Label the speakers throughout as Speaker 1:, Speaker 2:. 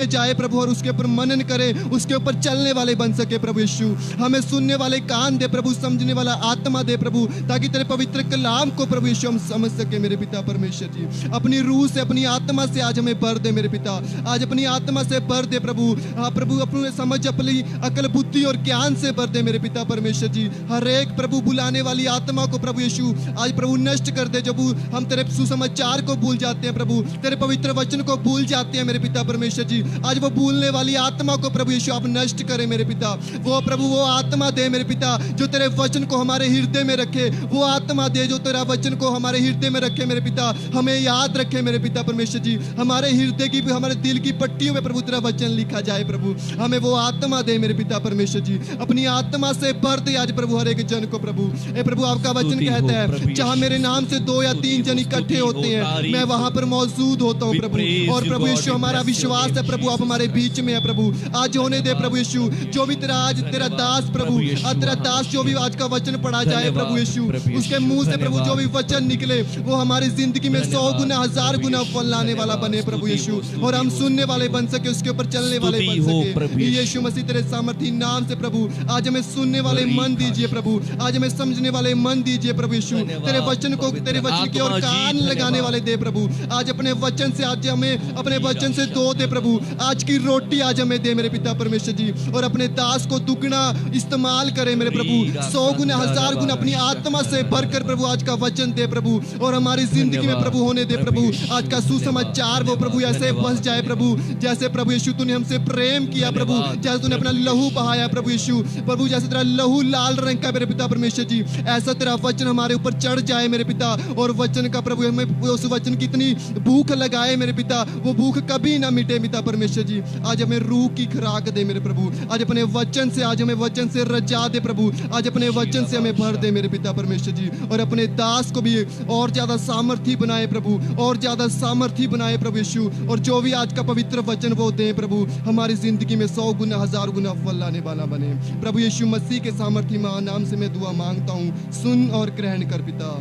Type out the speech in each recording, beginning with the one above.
Speaker 1: जाए प्रभु और उसके ऊपर मनन करे, उसके ऊपर चलने वाले बन सके प्रभु यीशु। हमें सुनने वाले कान दे प्रभु, समझने वाला आत्मा दे प्रभु, ताकि तेरे पवित्र कलाम को प्रभु यीशु हम समझ सके मेरे पिता परमेश्वर जी। अपनी रूह से, अपनी आत्मा से आज हमें भर दे मेरे पिता, आज अपनी आत्मा से भर दे प्रभु। हाँ प्रभु, अपनी समझ, अपनी अकल, बुद्धि और ज्ञान से भर दे मेरे पिता परमेश्वर जी। हर एक प्रभु बुलाने वाली आत्मा को प्रभु यीशु आज प्रभु नष्ट कर दे। जब हम तेरे सुसमाचार को भूल जाते हैं प्रभु, तेरे पवित्र वचन को भूल जाते हैं मेरे पिता परमेश्वर जी, आज वो भूलने वाली आत्मा को प्रभु यीशु आप नष्ट करें मेरे पिता। वो प्रभु वो आत्मा दे मेरे पिता जो तेरे वचन को हमारे हृदय में रखे, वो आत्मा दे जो तेरा वचन को हमारे हृदय में रखे मेरे पिता, हमें याद रखे मेरे पिता परमेश्वर जी। हमारे हृदय की, हमारे दिल की पट्टियों में प्रभु तेरा वचन लिखा जाए प्रभु, हमें वो आत्मा दे मेरे पिता परमेश्वर जी। अपनी आत्मा से भर दे आज प्रभु हर एक जन को प्रभु। ए प्रभु, आपका वचन कहता है जहां मेरे नाम से 2 या 3 जन इकट्ठे होते हैं, मैं वहां पर मौजूद होता हूं प्रभु। और प्रभु यीशु, हमारा विश्वास है प्रभु आप हमारे बीच में है प्रभु। आज होने दे प्रभु यीशु, जो भी तेरा आज तेरा दास प्रभु, तेरा दास जो भी आज का वचन पढ़ा जाए प्रभु यीशु, उसके मुंह से प्रभु जो भी वचन निकले वो हमारी जिंदगी में 100 गुना 1000 गुना फल लाने वाला बने प्रभु यीशु, और हम सुनने वाले बन सके, उसके ऊपर चलने वाले बन सके यीशु मसीह। तेरे सामर्थी नाम से प्रभु आज हमें सुनने वाले मन दीजिए प्रभु, आज हमें समझने वाले मन दीजिए प्रभु यीशु। तेरे वचन को, तेरे वचन की ओर कान लगाने वाले दे प्रभु। आज अपने वचन से, आज हमें अपने वचन से दो दे प्रभु। आज की रोटी आज हमें दे मेरे पिता परमेश्वर जी, और अपने दास को दुगना इस्तेमाल करे मेरे प्रभु, 100 गुना 1000 गुना अपनी आत्मा से भरकर प्रभु आज का वचन दे प्रभु, और हमारी जिंदगी में प्रभु होने दे प्रभु। आज का सुसमाचार वो प्रभु ऐसे बस जाए प्रभु, जैसे प्रभु यीशु तूने हमसे प्रेम किया प्रभु, जैसे तूने अपना लहू बहाया प्रभु यीशु, प्रभु जैसे तेरा लहू लाल रंग का मेरे पिता परमेश्वर जी, ऐसा तेरा वचन हमारे ऊपर चढ़ जाए मेरे पिता। और वचन का प्रभु हमें उस वचन की इतनी भूख लगाए मेरे पिता, वो भूख कभी ना मिटे पिता परमेश्वर जी। आज हमें रूह की खुराक दे मेरे प्रभु, आज अपने वचन से, आज हमें वचन से रजा दे प्रभु, आज अपने वचन से हमें भर दे मेरे पिता परमेश्वर जी। और अपने दास को भी और ज्यादा सामर्थी बनाए प्रभु, और ज्यादा सामर्थी बनाए प्रभु यीशु, और जो भी आज का पवित्र वचन वो दे प्रभु, हमारी जिंदगी में 100 गुना 1000 गुना फल लाने वाला बने प्रभु यीशु मसीह के सामर्थी महान नाम से मैं दुआ मांगता हूँ, सुन और ग्रहण कर पिता,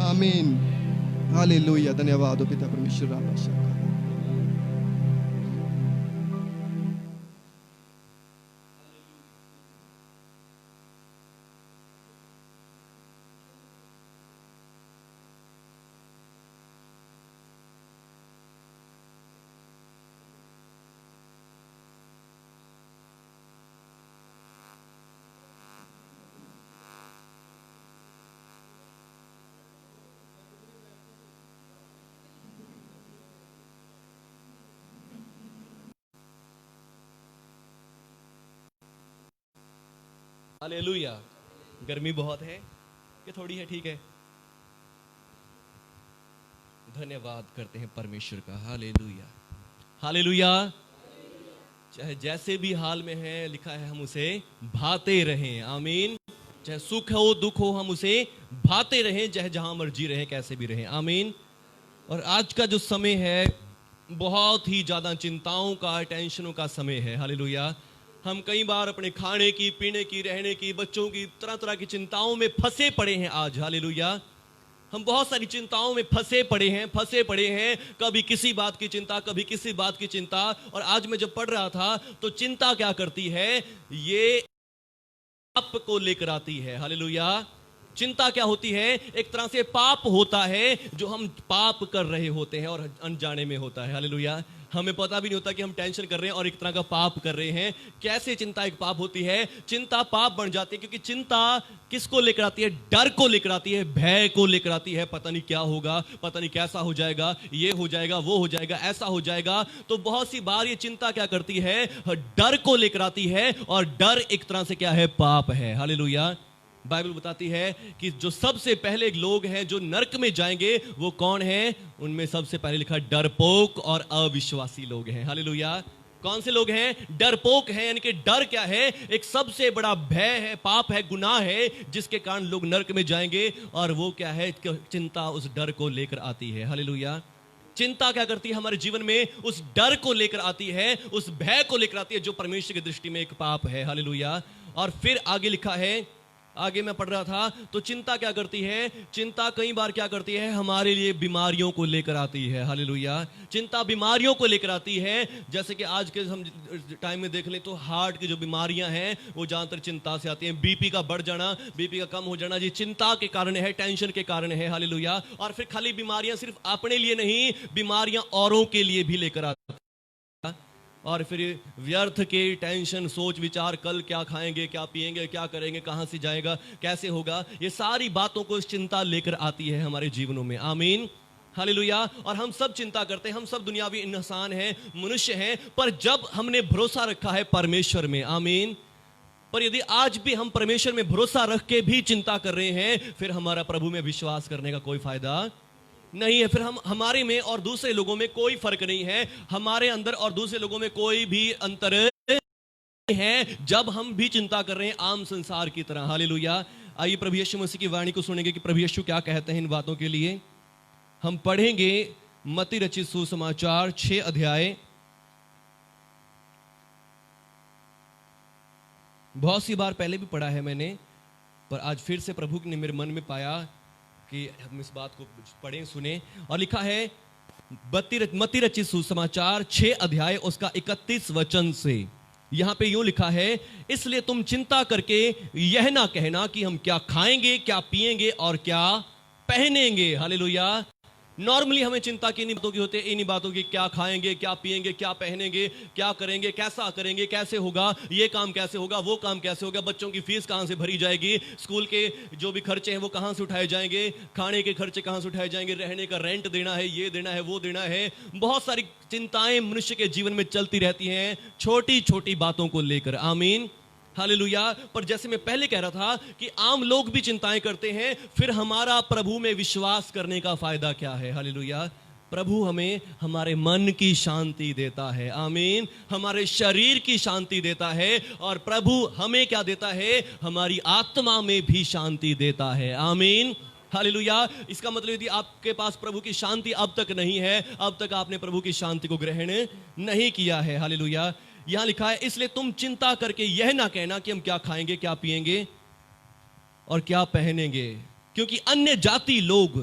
Speaker 1: आमीन। हालेलुया, धन्यवाद हो पिता परमेश्वर।
Speaker 2: हालेलुया। गर्मी बहुत है कि थोड़ी है? ठीक है, धन्यवाद करते हैं परमेश्वर का। Hallelujah, hallelujah. चाहे जैसे भी हाल में है, लिखा है हम उसे भाते रहें, आमीन। चाहे सुख हो दुख हो, हम उसे भाते रहें, चाहे जहां मर्जी रहें, कैसे भी रहें, आमीन। और आज का जो समय है बहुत ही ज्यादा चिंताओं का, टेंशनों का समय है। हालेलुया। हम कई बार अपने खाने की, पीने की, रहने की, बच्चों की, तरह तरह की चिंताओं में फंसे पड़े हैं आज। हालेलुया। हम बहुत सारी चिंताओं में फंसे पड़े हैं, कभी किसी बात की चिंता, कभी किसी बात की चिंता। और आज मैं जब पढ़ रहा था तो चिंता क्या करती है, ये पाप को लेकर आती है। हालेलुया। चिंता क्या होती है? एक तरह से पाप होता है जो हम पाप कर रहे होते हैं और अनजाने में होता है। हालेलुया। हमें पता भी नहीं होता कि हम टेंशन कर रहे हैं और एक तरह का पाप कर रहे हैं। कैसे चिंता एक पाप होती है? चिंता पाप बन जाती है क्योंकि चिंता किसको लेकर आती है? डर को लेकर आती है, भय को लेकर आती है। पता नहीं क्या होगा, पता नहीं कैसा हो जाएगा, ये हो जाएगा, वो हो जाएगा, ऐसा हो जाएगा। तो बहुत सी बार ये चिंता क्या करती है? डर को लेकर आती है, और डर एक तरह से क्या है? पाप है। हालेलुया। बाइबल बताती है कि जो सबसे पहले लोग हैं जो नरक में जाएंगे वो कौन है? उनमें सबसे पहले लिखा डरपोक और अविश्वासी लोग हैं। हालेलुया। कौन से लोग हैं? डरपोक हैं। यानी कि डर क्या है? एक सबसे बड़ा भय है, पाप है, गुनाह है, जिसके कारण लोग नरक में जाएंगे। और वो क्या है? चिंता उस डर को लेकर आती है। हालेलुया। चिंता क्या करती है हमारे जीवन में? उस डर को लेकर आती है, उस भय को लेकर आती है, जो परमेश्वर की दृष्टि में एक पाप है। हालेलुया। और फिर आगे लिखा है आगे मैं पढ़ रहा था, तो चिंता क्या करती है? चिंता कई बार क्या करती है? हमारे लिए बीमारियों को लेकर आती है। हालेलुया। चिंता बीमारियों को लेकर आती है। जैसे कि आज के हम टाइम में देख लें तो हार्ट की जो बीमारियां हैं वो ज्यादातर चिंता से आती हैं। बीपी का बढ़ जाना, बीपी का कम हो जाना, ये चिंता के कारण है, टेंशन के कारण है। हालेलुया। और फिर खाली बीमारियां सिर्फ अपने लिए नहीं, बीमारियां औरों के लिए भी लेकर आती है। और फिर व्यर्थ के टेंशन, सोच विचार, कल क्या खाएंगे, क्या पिएंगे, क्या करेंगे, कहां से जाएगा, कैसे होगा, ये सारी बातों को चिंता लेकर आती है हमारे जीवनों में। आमीन, हालेलुया। और हम सब चिंता करते हैं, हम सब दुनियावी इंसान हैं, मनुष्य हैं, पर जब हमने भरोसा रखा है परमेश्वर में, आमीन, पर यदि आज भी हम परमेश्वर में भरोसा रख के भी चिंता कर रहे हैं, फिर हमारा प्रभु में विश्वास करने का कोई फायदा नहीं है। फिर हम हमारे में और दूसरे लोगों में कोई फर्क नहीं है, हमारे अंदर और दूसरे लोगों में कोई भी अंतर है जब हम भी चिंता कर रहे हैं आम संसार की तरह। हालेलुया। आइए प्रभु यीशु मसीह की वाणी को सुनेंगे कि प्रभु यीशु क्या कहते हैं इन बातों के लिए। हम पढ़ेंगे मत्ती रचित सुसमाचार 6 अध्याय। बहुत सी बार पहले भी पढ़ा है मैंने, पर आज फिर से प्रभु ने मेरे मन में पाया कि हम इस बात को पढ़ें, सुने। और लिखा है मत्ती रचित सुसमाचार 6 अध्याय उसका 31 वचन से। यहां पे यूं लिखा है, इसलिए तुम चिंता करके यह ना कहना कि हम क्या खाएंगे, क्या पिएंगे और क्या पहनेंगे। हालेलुया। नॉर्मली हमें चिंता किन्हीं बातों की होती है, इन्हीं बातों की, क्या खाएंगे, क्या पिएंगे, क्या पहनेंगे, क्या करेंगे, कैसा करेंगे, कैसे होगा, ये काम कैसे होगा, वो काम कैसे होगा, बच्चों की फीस कहां से भरी जाएगी, स्कूल के जो भी खर्चे हैं वो कहां से उठाए जाएंगे, खाने के खर्चे कहां से उठाए जाएंगे, रहने का रेंट देना है, ये देना है, वो देना है। बहुत सारी चिंताएं मनुष्य के जीवन में चलती रहती हैं, छोटी छोटी बातों को लेकर। आमीन, हालेलुया। पर जैसे मैं पहले कह रहा था कि आम लोग भी चिंताएं करते हैं, फिर हमारा प्रभु में विश्वास करने का फायदा क्या है? हालेलुया। प्रभु हमें हमारे मन की शांति देता है, आमीन, हमारे शरीर की शांति देता है, और प्रभु हमें क्या देता है? हमारी आत्मा में भी शांति देता है। आमीन, हालेलुया। इसका मतलब यदि आपके पास प्रभु की शांति अब तक नहीं है, अब तक आपने प्रभु की शांति को ग्रहण नहीं किया है। हालेलुया। यहां लिखा है, इसलिए तुम चिंता करके यह ना कहना कि हम क्या खाएंगे, क्या पिएंगे और क्या पहनेंगे, क्योंकि अन्य जाति लोग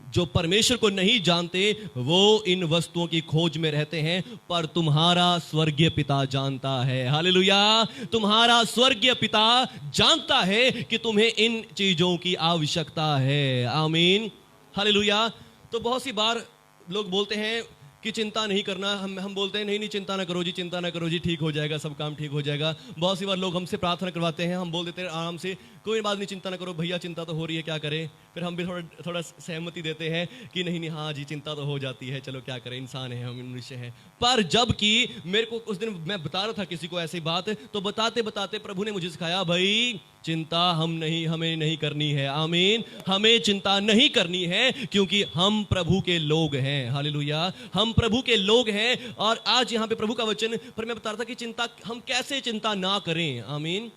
Speaker 2: जो परमेश्वर को नहीं जानते वो इन वस्तुओं की खोज में रहते हैं, पर तुम्हारा स्वर्गीय पिता जानता है। हालेलुया। तुम्हारा स्वर्गीय पिता जानता है कि तुम्हें इन चीजों की आवश्यकता है। आमीन, हालेलुया। तो बहुत सी बार लोग बोलते हैं कि चिंता नहीं करना, हम बोलते हैं नहीं नहीं चिंता ना करो जी, चिंता ना करो जी, ठीक हो जाएगा, सब काम ठीक हो जाएगा। बहुत सी बार लोग हमसे प्रार्थना करवाते हैं, हम बोल देते हैं आराम से, कोई बात नहीं, चिंता ना करो भैया, चिंता तो हो रही है, क्या करें। फिर हम भी थोड़ा सहमति देते हैं कि नहीं नहीं, हाँ जी, चिंता तो हो जाती है, चलो क्या करें, इंसान है, हम मनुष्य हैं। पर जब कि मेरे को उस दिन मैं बता रहा था किसी को ऐसी बात, तो बताते बताते प्रभु ने मुझे सिखाया, भाई चिंता हमें नहीं करनी है। आमीन, हमें चिंता नहीं करनी है, क्योंकि हम प्रभु के लोग हैं। हालेलुया। हम प्रभु के लोग हैं। और आज यहां पे प्रभु का वचन पर मैं बता रहा था कि चिंता, हम कैसे चिंता ना करें। आमीन,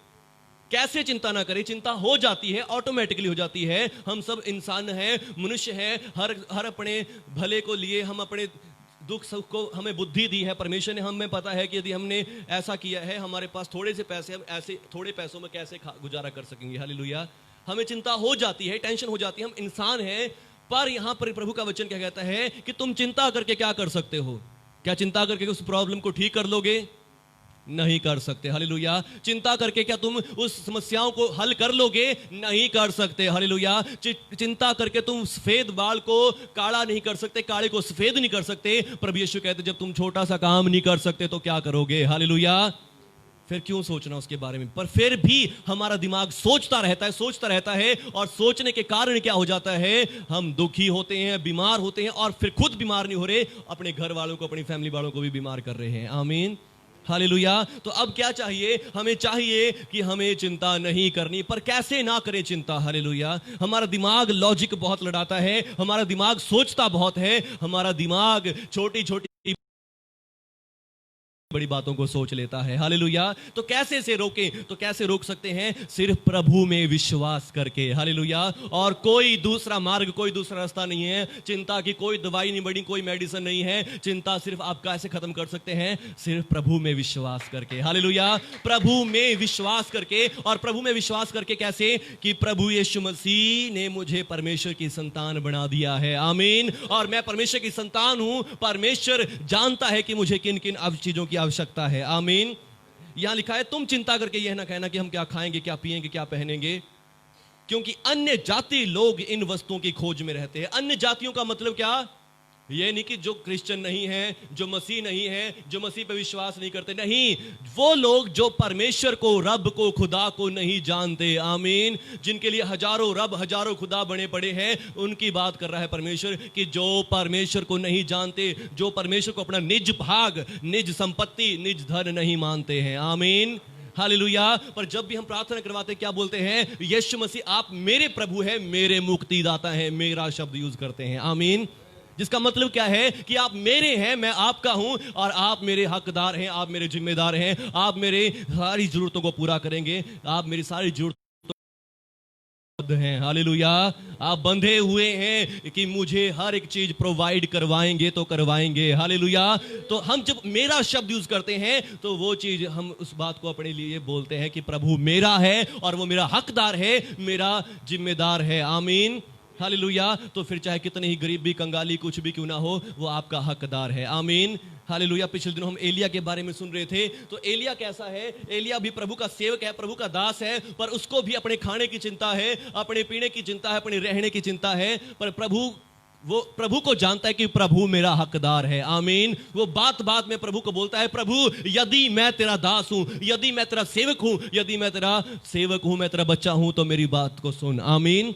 Speaker 2: कैसे चिंता ना करें। चिंता हो जाती है, ऑटोमेटिकली हो जाती है। हम सब इंसान हैं, मनुष्य हैं, हर अपने भले को लिए हम अपने दुख सुख को हमें बुद्धि दी है परमेश्वर ने। हमें पता है कि यदि हमने ऐसा किया है, हमारे पास थोड़े से पैसे, हम ऐसे थोड़े पैसों में कैसे गुजारा कर सकेंगे। हालेलुया। हमें चिंता हो जाती है, टेंशन हो जाती है, हम इंसान हैं। पर यहां पर प्रभु का वचन क्या कहता है कि तुम चिंता करके क्या कर सकते हो? क्या चिंता करके उस प्रॉब्लम को ठीक कर लोगे? नहीं कर सकते। हालेलुया। चिंता करके क्या तुम उस समस्याओं को हल कर लोगे? नहीं कर सकते। हालेलुया। चिंता करके तुम सफेद बाल को काला नहीं कर सकते, काले को सफेद नहीं कर सकते। प्रभु यीशु कहते जब तुम छोटा सा काम नहीं कर सकते तो क्या करोगे? हालेलुया। फिर क्यों सोचना उसके बारे में? पर फिर भी हमारा दिमाग सोचता रहता है, और सोचने के कारण क्या हो जाता है? हम दुखी होते हैं, बीमार होते हैं, और फिर खुद बीमार नहीं हो रहे, अपने घर वालों को, अपनी फैमिली वालों को भी बीमार कर रहे हैं। आमीन, हालेलुया। तो अब क्या चाहिए? हमें चाहिए कि हमें चिंता नहीं करनी। पर कैसे ना करें चिंता? हालेलुया। हमारा दिमाग लॉजिक बहुत लड़ाता है, हमारा दिमाग सोचता बहुत है, हमारा दिमाग छोटी छोटी बड़ी बातों को सोच लेता है। हालेलुया। तो कैसे से रोकें? तो कैसे रोक सकते हैं? सिर्फ प्रभु में विश्वास करके। हालेलुया। और कोई दूसरा मार्ग, कोई दूसरा रास्ता नहीं है। चिंता की कोई दवाई नहीं बनी, कोई मेडिसिन नहीं है। चिंता सिर्फ आप कैसे खत्म कर सकते हैं? सिर्फ प्रभु में विश्वास करके। हालेलुया। प्रभु में विश्वास करके। और प्रभु में विश्वास करके कैसे? कि प्रभु यीशु मसीह ने मुझे परमेश्वर की संतान बना दिया है। आमीन। और मैं परमेश्वर की संतान हूं। परमेश्वर जानता है कि मुझे किन किन चीजों की आवश्यकता है। आमीन। यहां लिखा है, तुम चिंता करके यह ना कहना कि हम क्या खाएंगे, क्या पिएंगे, क्या पहनेंगे, क्योंकि अन्य जाति लोग इन वस्तुओं की खोज में रहते हैं। अन्य जातियों का मतलब क्या? ये नहीं कि जो क्रिश्चियन नहीं है, जो मसीह नहीं है, जो मसीह पे विश्वास नहीं करते, नहीं, वो लोग जो परमेश्वर को, रब को, खुदा को नहीं जानते। आमीन। जिनके लिए हजारों रब, हजारों खुदा बने पड़े हैं, उनकी बात कर रहा है परमेश्वर कि जो परमेश्वर को नहीं जानते, जो परमेश्वर को अपना निज भाग, निज संपत्ति, निज धन नहीं मानते हैं। आमीन। हालेलुया। पर जब भी हम प्रार्थना करवाते हैं, क्या बोलते हैं? यीशु मसीह आप मेरे प्रभु हैं, मेरे मुक्तिदाता हैं, मेरा शब्द यूज करते हैं। आमीन। जिसका मतलब क्या है? कि आप मेरे हैं, मैं आपका हूं, और आप मेरे हकदार हैं, आप मेरे जिम्मेदार हैं, आप मेरे सारी जरूरतों को पूरा करेंगे, आप मेरी सारी जरूरतों हैं। हालेलुया। आप बंधे हुए हैं कि मुझे हर एक चीज प्रोवाइड करवाएंगे तो करवाएंगे। हालेलुया। तो हम जब मेरा शब्द यूज करते हैं तो वो चीज, हम उस बात को अपने लिए बोलते हैं कि प्रभु मेरा है और वो मेरा हकदार है, मेरा जिम्मेदार है। आमीन। हालेलुया। तो फिर चाहे कितनी ही गरीबी, कंगाली, कुछ भी क्यों ना हो, वो आपका हकदार है। आमीन। हालेलुया। पिछले दिनों हम एलिया के बारे में सुन रहे थे। तो एलिया कैसा है? एलिया भी प्रभु का सेवक है, प्रभु का दास है, पर उसको भी अपने खाने की चिंता है, अपने पीने की चिंता है, अपने रहने की चिंता है। पर वो प्रभु को जानता है कि प्रभु मेरा हकदार है। आमीन। वो बात बात में प्रभु को बोलता है, प्रभु यदि मैं तेरा दास हूं, यदि मैं तेरा सेवक हूं, यदि मैं तेरा सेवक हूं, मैं तेरा बच्चा हूं, तो मेरी बात को सुन। आमीन।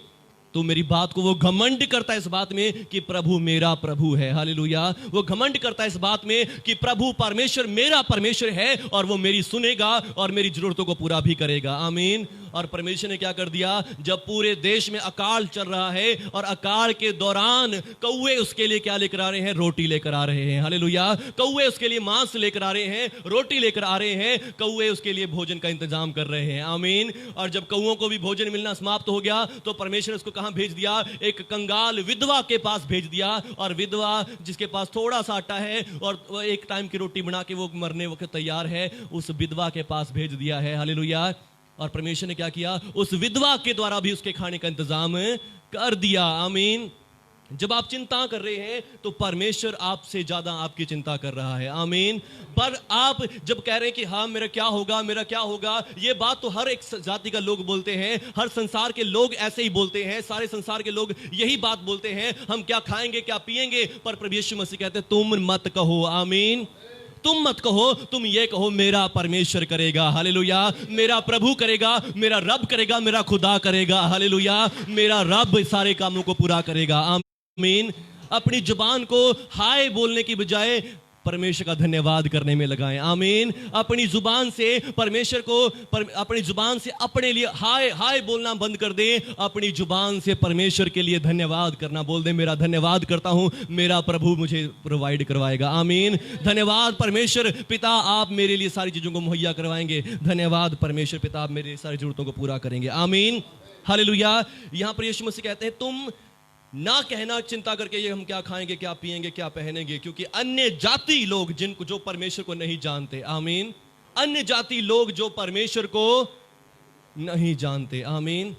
Speaker 2: तो मेरी बात को, वो घमंड करता है इस बात में कि प्रभु मेरा प्रभु है। हालेलुया। वो घमंड करता है इस बात में कि प्रभु परमेश्वर मेरा परमेश्वर है और वो मेरी सुनेगा और मेरी जरूरतों को पूरा भी करेगा। आमीन। और परमेश्वर ने क्या कर दिया? जब पूरे देश में अकाल चल रहा है और अकाल के दौरान कौवे उसके लिए क्या लेकर आ रहे हैं? रोटी लेकर आ रहे हैं। हालेलुया। कौवे उसके लिए मांस लेकर आ रहे हैं, रोटी लेकर आ रहे हैं, कौवे उसके लिए भोजन का इंतजाम कर रहे हैं। आमीन। और जब कौवों को भी भोजन मिलना समाप्त हो गया तो परमेश्वर उसको कहां भेज दिया? एक कंगाल विधवा के पास भेज दिया। और विधवा जिसके पास थोड़ा सा आटा है और वो एक टाइम की रोटी बना के वो मरने वक्त तैयार है, उस विधवा के पास भेज दिया है। हालेलुया। और परमेश्वर ने क्या किया? उस विधवा के द्वारा भी उसके खाने का इंतजाम कर दिया। आमीन। जब आप चिंता कर रहे हैं तो परमेश्वर आपसे ज्यादा आपकी चिंता कर रहा है। आमीन। पर आप जब कह रहे हैं कि हाँ मेरा क्या होगा, मेरा क्या होगा, ये बात तो हर एक जाति का लोग बोलते हैं, हर संसार के लोग ऐसे ही बोलते हैं, सारे संसार के लोग यही बात बोलते हैं, हम क्या खाएंगे, क्या पिएंगे। पर प्रभु यीशु मसीह कहते हैं तुम मत कहो। आमीन। तुम मत कहो, तुम ये कहो मेरा परमेश्वर करेगा। हालेलुया। मेरा प्रभु करेगा, मेरा रब करेगा, मेरा खुदा करेगा। हालेलुया। मेरा रब सारे कामों को पूरा करेगा। आमीन। अपनी जुबान को हाय बोलने की बजाय परमेश्वर का धन्यवाद करने में लगाएं। आमीन। अपनी जुबान से परमेश्वर को, अपनी जुबान से अपने लिए हाय हाय बोलना बंद कर दें। अपनी जुबान से परमेश्वर के लिए धन्यवाद करना बोल दें। मेरा धन्यवाद करता हूं, मेरा प्रभु मुझे प्रोवाइड करवाएगा। आमीन। धन्यवाद परमेश्वर पिता, आप मेरे लिए सारी चीजों को मुहैया करवाएंगे। धन्यवाद परमेश्वर पिता, आप मेरी सारी जरूरतों को पूरा करेंगे। आमीन। हालेलुया। यहां पर यीशु मसीह कहते हैं तुम ना कहना चिंता करके ये हम क्या खाएंगे, क्या पिएंगे, क्या पहनेंगे, क्योंकि अन्य जाति लोग जिनको, जो परमेश्वर को नहीं जानते। आमीन। अन्य जाति लोग जो परमेश्वर को नहीं जानते। आमीन।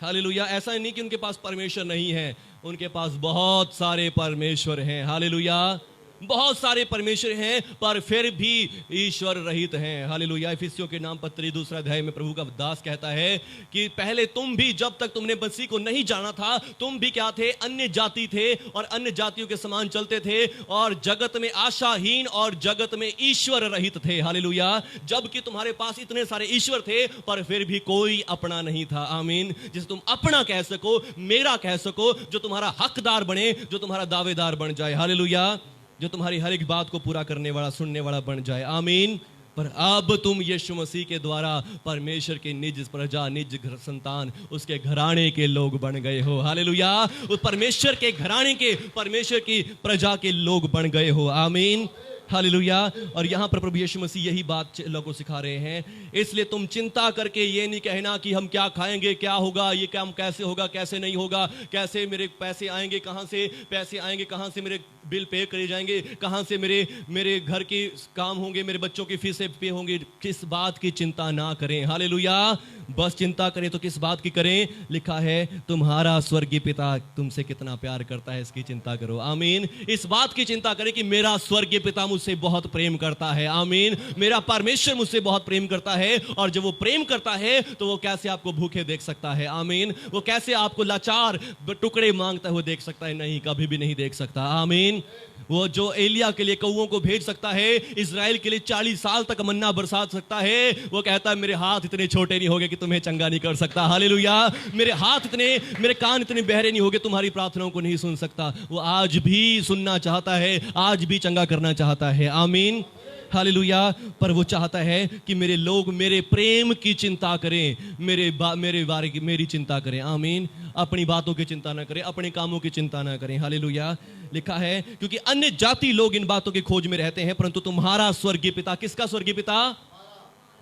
Speaker 2: हालेलुया। ऐसा नहीं कि उनके पास परमेश्वर नहीं है, उनके पास बहुत सारे परमेश्वर हैं। हालेलुया। बहुत सारे परमेश्वर हैं पर फिर भी ईश्वर रहित हैं। हालेलुया। इफिसियों के नाम पत्री 2 अध्याय में प्रभु का दास कहता है कि पहले तुम भी, जब तक तुमने मसीह को नहीं जाना था, तुम भी क्या थे? अन्य जाति थे और अन्य जातियों के समान चलते थे और जगत में आशाहीन और जगत में ईश्वर रहित थे। हालेलुया। जबकि तुम्हारे पास इतने सारे ईश्वर थे पर फिर भी कोई अपना नहीं था। आमीन। जिसे तुम अपना कह सको, मेरा कह सको, जो तुम्हारा हकदार बने, जो तुम्हारा दावेदार बन जाए। हालेलुया। जो तुम्हारी हर एक बात को पूरा करने वाला, सुनने वाला बन जाए। आमीन। पर अब तुम यीशु मसीह के द्वारा परमेश्वर के निज प्रजा, निज संतान, उसके घराने के लोग बन गए हो। हालेलुया। उस परमेश्वर के घराने के, परमेश्वर की प्रजा के लोग बन गए हो। आमीन। हालेलुया। और यहाँ पर प्रभु यीशु मसीह यही बात लोगों को सिखा रहे हैं। इसलिए तुम चिंता करके ये नहीं कहना कि हम क्या खाएंगे, क्या होगा, ये काम कैसे होगा, कैसे नहीं होगा, कैसे मेरे पैसे आएंगे, कहाँ से पैसे आएंगे, कहाँ से मेरे बिल पे करे जाएंगे, कहाँ से मेरे घर के काम होंगे, मेरे बच्चों की फीसें पे होंगे। किस बात की चिंता ना करें। हालेलुया। बस चिंता करें तो किस बात की करें? लिखा है तुम्हारा स्वर्गीय पिता तुमसे कितना प्यार करता है, इसकी चिंता करो। आमीन। इस बात की चिंता करें कि मेरा स्वर्गीय पिता मुझसे बहुत प्रेम करता है। आमीन। मेरा परमेश्वर मुझसे बहुत प्रेम करता है, और जब वो प्रेम करता है तो वो कैसे आपको भूखे देख सकता है? आमीन। वो कैसे आपको लाचार टुकड़े मांगता हुए देख सकता है? नहीं, कभी भी नहीं देख सकता। आमीन। वो जो एलिया के लिए कौओं को भेज सकता है, इजराइल के लिए 40 साल तक मन्ना बरसा सकता है, वो कहता है मेरे हाथ इतने छोटे नहीं होंगे कि तुम्हें चंगा नहीं कर सकता। हालेलुया। मेरे हाथ इतने, मेरे कान इतने बहरे नहीं होंगे, तुम्हारी प्रार्थनाओं को नहीं सुन सकता। वो आज भी सुनना चाहता है, आज भी चंगा करना चाहता है। आमीन। हालेलुया। पर वो चाहता है कि मेरे लोग मेरे प्रेम की चिंता करें, मेरे बारे की मेरी चिंता करें। आमीन। अपनी बातों की चिंता ना करें, अपने कामों की चिंता ना करें। हालेलुया। लिखा है क्योंकि अन्य जाति लोग इन बातों की खोज में रहते हैं, परंतु तुम्हारा स्वर्गीय पिता। किसका स्वर्गीय पिता?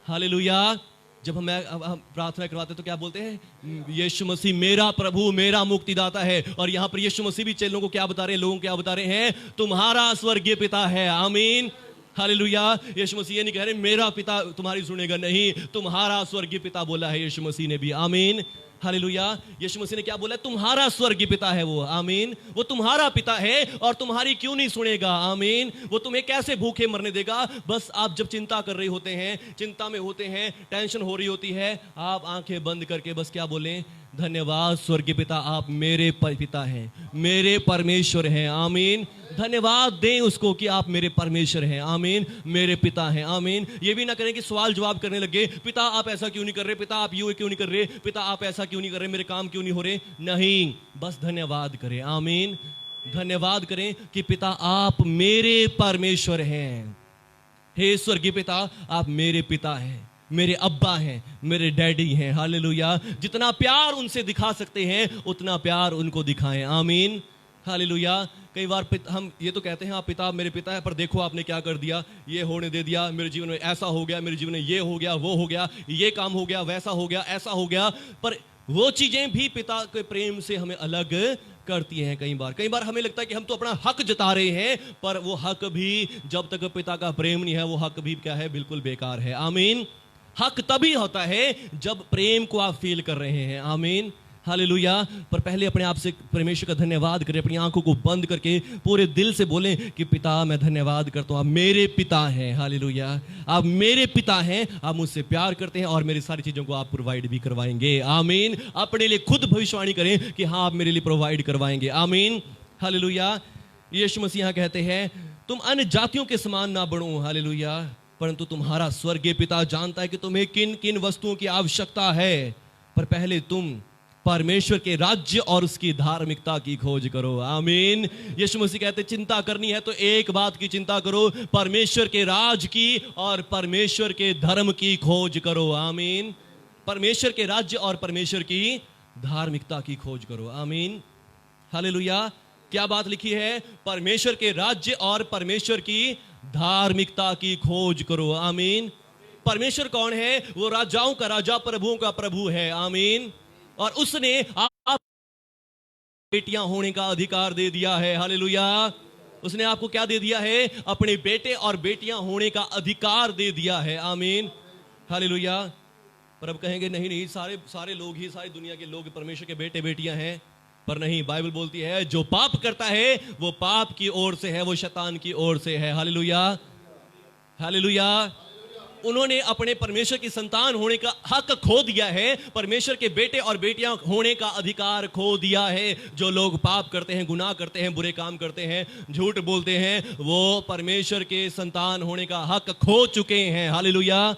Speaker 2: हालेलुया। जब हम प्रार्थना करवाते तो क्या बोलते हैं? यीशु मसीह मेरा प्रभु, मेरा मुक्तिदाता है। और यहां पर यीशु मसीह भी चेलों को क्या बता रहे हैं, लोगों को क्या बता रहे हैं? तुम्हारा स्वर्गीय पिता है। आमीन। हालेलुया। यीशु मसीह ये नहीं कह रहे मेरा पिता तुम्हारी सुनेगा, नहीं, तुम्हारा स्वर्गीय पिता बोला है यीशु मसीह ने भी। आमीन। हालेलुया। यीशु मसीह ने क्या बोला? तुम्हारा स्वर्गीय पिता है वो। आमीन। वो तुम्हारा पिता है और तुम्हारी क्यों नहीं सुनेगा? आमीन। वो तुम्हें कैसे भूखे मरने देगा? बस आप जब चिंता कर रहे होते हैं, चिंता में होते हैं, टेंशन हो रही होती है, आप आंखें बंद करके बस क्या बोलें? धन्यवाद स्वर्गीय पिता, आप मेरे पिता हैं, मेरे परमेश्वर हैं। आमीन। धन्यवाद दें उसको कि आप मेरे परमेश्वर हैं। आमीन। मेरे पिता हैं। आमीन। ये भी ना करें कि सवाल जवाब करने लगे, पिता आप ऐसा क्यों नहीं कर रहे, पिता आप यूं क्यों नहीं कर रहे, पिता आप ऐसा क्यों नहीं कर रहे, मेरे काम क्यों नहीं हो रहे। नहीं, बस धन्यवाद करें। आमीन। धन्यवाद करें कि पिता आप मेरे परमेश्वर हैं। हे स्वर्गीय पिता, आप मेरे पिता हैं, मेरे अब्बा हैं, मेरे डैडी हैं। हालेलुया। जितना प्यार उनसे दिखा सकते हैं उतना प्यार उनको दिखाएं। आमीन। हालेलुया। कई बार हम ये तो कहते हैं आप पिता मेरे पिता है, पर देखो आपने क्या कर दिया, ये होने दे दिया, मेरे जीवन में ऐसा हो गया, मेरे जीवन में ये हो गया, वो हो गया, ये काम हो गया, वैसा हो गया, ऐसा हो गया। पर वो चीजें भी पिता के प्रेम से हमें अलग करती हैं। कई बार हमें लगता है कि हम तो अपना हक जता रहे हैं, पर वो हक भी जब तक पिता का प्रेम नहीं है, वो हक भी क्या है? बिल्कुल बेकार है। आमीन। हक तभी होता है जब प्रेम को आप फील कर रहे हैं। आमीन। हालेलुया। पर पहले अपने आप से परमेश्वर का धन्यवाद करें, अपनी आंखों को बंद करके पूरे दिल से बोलें कि पिता मैं धन्यवाद करता हूं, आप मेरे पिता हैं। हालेलुया। आप मेरे पिता हैं, आप मुझसे प्यार करते हैं और मेरी सारी चीजों को आप प्रोवाइड भी करवाएंगे। आमीन। अपने लिए खुद भविष्यवाणी करें कि हाँ आप मेरे लिए प्रोवाइड करवाएंगे। आमीन। हालेलुया। यीशु मसीह यहाँ कहते हैं तुम अन्य जातियों के समान ना बढ़ो। हालेलुया। परंतु तुम्हारा स्वर्गीय पिता जानता है कि तुम्हें किन किन वस्तुओं की आवश्यकता है, पर पहले तुम परमेश्वर के राज्य और उसकी धार्मिकता की खोज करो। आमीन। यीशु मसीह कहते चिंता करनी है तो एक बात की चिंता करो, परमेश्वर के राज की और परमेश्वर के धर्म की खोज करो। आमीन। परमेश्वर के राज्य और परमेश्वर की धार्मिकता की खोज करो। आमीन। हालेलुया। क्या बात लिखी है? परमेश्वर के राज्य और परमेश्वर की धार्मिकता की खोज करो। आमीन। परमेश्वर कौन है? वो राजाओं का राजा, प्रभुओं का प्रभु है। आमीन। और उसने आप बेटियां होने का अधिकार दे दिया है। हालेलुया। उसने आपको क्या दे दिया है? अपने बेटे और बेटियां होने का अधिकार दे दिया है। आमीन। हालेलुया। पर अब कहेंगे नहीं नहीं, सारे लोग ही, सारी दुनिया के लोग परमेश्वर के बेटे बेटियां हैं। पर नहीं, बाइबल बोलती है जो पाप करता है वो पाप की ओर से है, वो शैतान की ओर से है। हालेलुया। हालेलुया। उन्होंने अपने परमेश्वर की संतान होने का हक खो दिया है, परमेश्वर के बेटे और बेटियां होने का अधिकार खो दिया है। जो लोग पाप करते हैं, गुनाह करते हैं, बुरे काम करते हैं, झूठ बोलते हैं, वो परमेश्वर के संतान होने का हक खो चुके हैं। हालेलुया।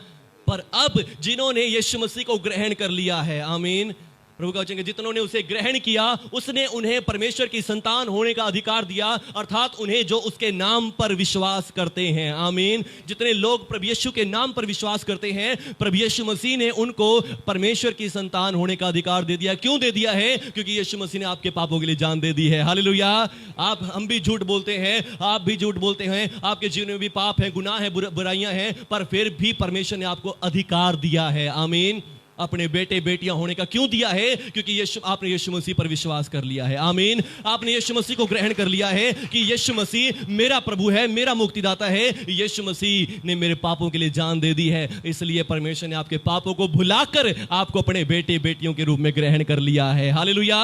Speaker 2: पर अब जिन्होंने यीशु मसीह को ग्रहण कर लिया है, आमीन, प्रभु का वचन है, जितनों ने उसे ग्रहण किया उसने उन्हें परमेश्वर की संतान होने का अधिकार दिया, अर्थात उन्हें जो उसके नाम पर विश्वास करते हैं। आमीन। जितने लोग प्रभु यीशु के नाम पर विश्वास करते हैं, प्रभु यीशु मसीह ने उनको परमेश्वर की संतान होने का अधिकार दे दिया। क्यों दे दिया है? क्योंकि यीशु मसीह ने आपके पापों के लिए जान दे दी है। हालेलुया। हम भी झूठ बोलते हैं, आप भी झूठ बोलते हैं, आपके जीवन में भी पाप है, गुनाह है, बुराइयां हैं, पर फिर भी परमेश्वर ने आपको अधिकार दिया है। आमीन। अपने बेटे बेटियां होने का क्यों दिया है? क्योंकि आपने यीशु मसीह पर विश्वास कर लिया है। आमीन। आपने यीशु मसीह को ग्रहण कर लिया है कि यीशु मसीह मेरा प्रभु है, मेरा मुक्तिदाता है। यीशु मसीह ने मेरे पापों के लिए जान दे दी है, इसलिए परमेश्वर ने आपके पापों को भुलाकर आपको अपने बेटे बेटियों के रूप में ग्रहण कर लिया है। हालेलुया।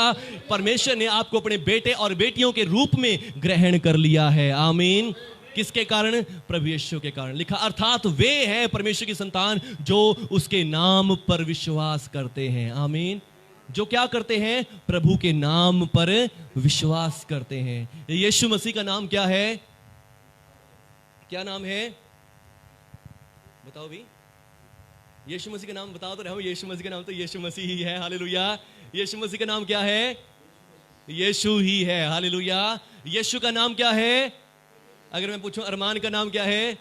Speaker 2: परमेश्वर ने आपको अपने बेटे और बेटियों के रूप में ग्रहण कर लिया है। आमीन। किसके कारण? प्रभु यीशु के कारण। लिखा, अर्थात वे हैं परमेश्वर की संतान जो उसके नाम पर विश्वास करते हैं। आमीन। जो क्या करते हैं? प्रभु के नाम पर विश्वास करते हैं। यीशु मसीह का नाम क्या है? क्या नाम है? बताओ भी। यीशु मसीह का नाम बताओ तो रहो। यीशु मसीह का नाम तो यीशु मसीह ही है। हालेलुया। यीशु मसीह का नाम क्या है? यीशु ही है। हालेलुया। यीशु का नाम क्या है? अगर मैं पूछूं अरमान का नाम क्या है?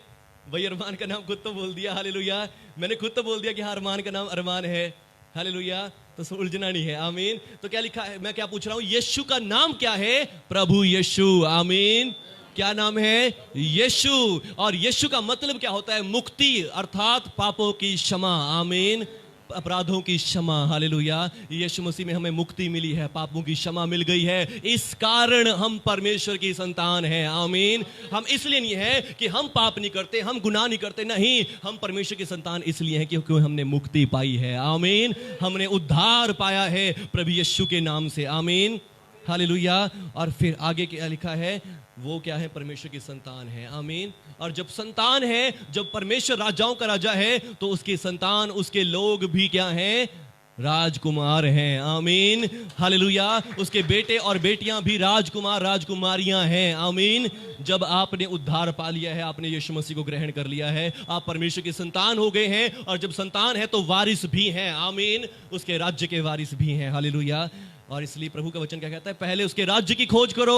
Speaker 2: भाई अरमान का नाम खुद तो बोल दिया। हालेलुया। मैंने खुद तो बोल दिया कि हाँ अरमान का नाम अरमान है। हालेलुया। तो उलझना नहीं है। आमीन। तो क्या लिखा है? मैं क्या पूछ रहा हूं? यीशु का नाम क्या है? प्रभु यीशु। आमीन। क्या नाम है? यीशु। और यीशु का मतलब क्या होता है? मुक्ति, अर्थात पापों की क्षमा। आमीन। अपराधों की क्षमा। हालेलुया। यीशु मसीह में हमें मुक्ति मिली है, पापों की क्षमा मिल गई है, इस कारण हम परमेश्वर की संतान हैं। आमीन। हम इसलिए नहीं है कि हम पाप नहीं करते, हम गुनाह नहीं करते, नहीं, हम परमेश्वर की संतान इसलिए हैं क्योंकि हमने मुक्ति पाई है। आमीन। हमने उद्धार पाया है प्रभु यीशु के नाम से। आमीन। हालेलुया। और फिर आगे क्या लिखा है? वो क्या है? परमेश्वर की संतान है। आमीन। और जब संतान है, जब परमेश्वर राजाओं का राजा है, तो उसकी संतान, उसके लोग भी क्या हैं? राजकुमार हैं। आमीन। हालेलुया। उसके बेटे और बेटियां भी राजकुमार राजकुमारियां हैं। आमीन। जब आपने उद्धार पा लिया है, आपने यीशु मसीह को ग्रहण कर लिया है, आप परमेश्वर की संतान हो गए हैं, और जब संतान है तो वारिस भी हैं। आमीन। उसके राज्य के वारिस भी हैं। हालेलुया। और इसलिए प्रभु का वचन क्या कहता है? पहले उसके राज्य की खोज करो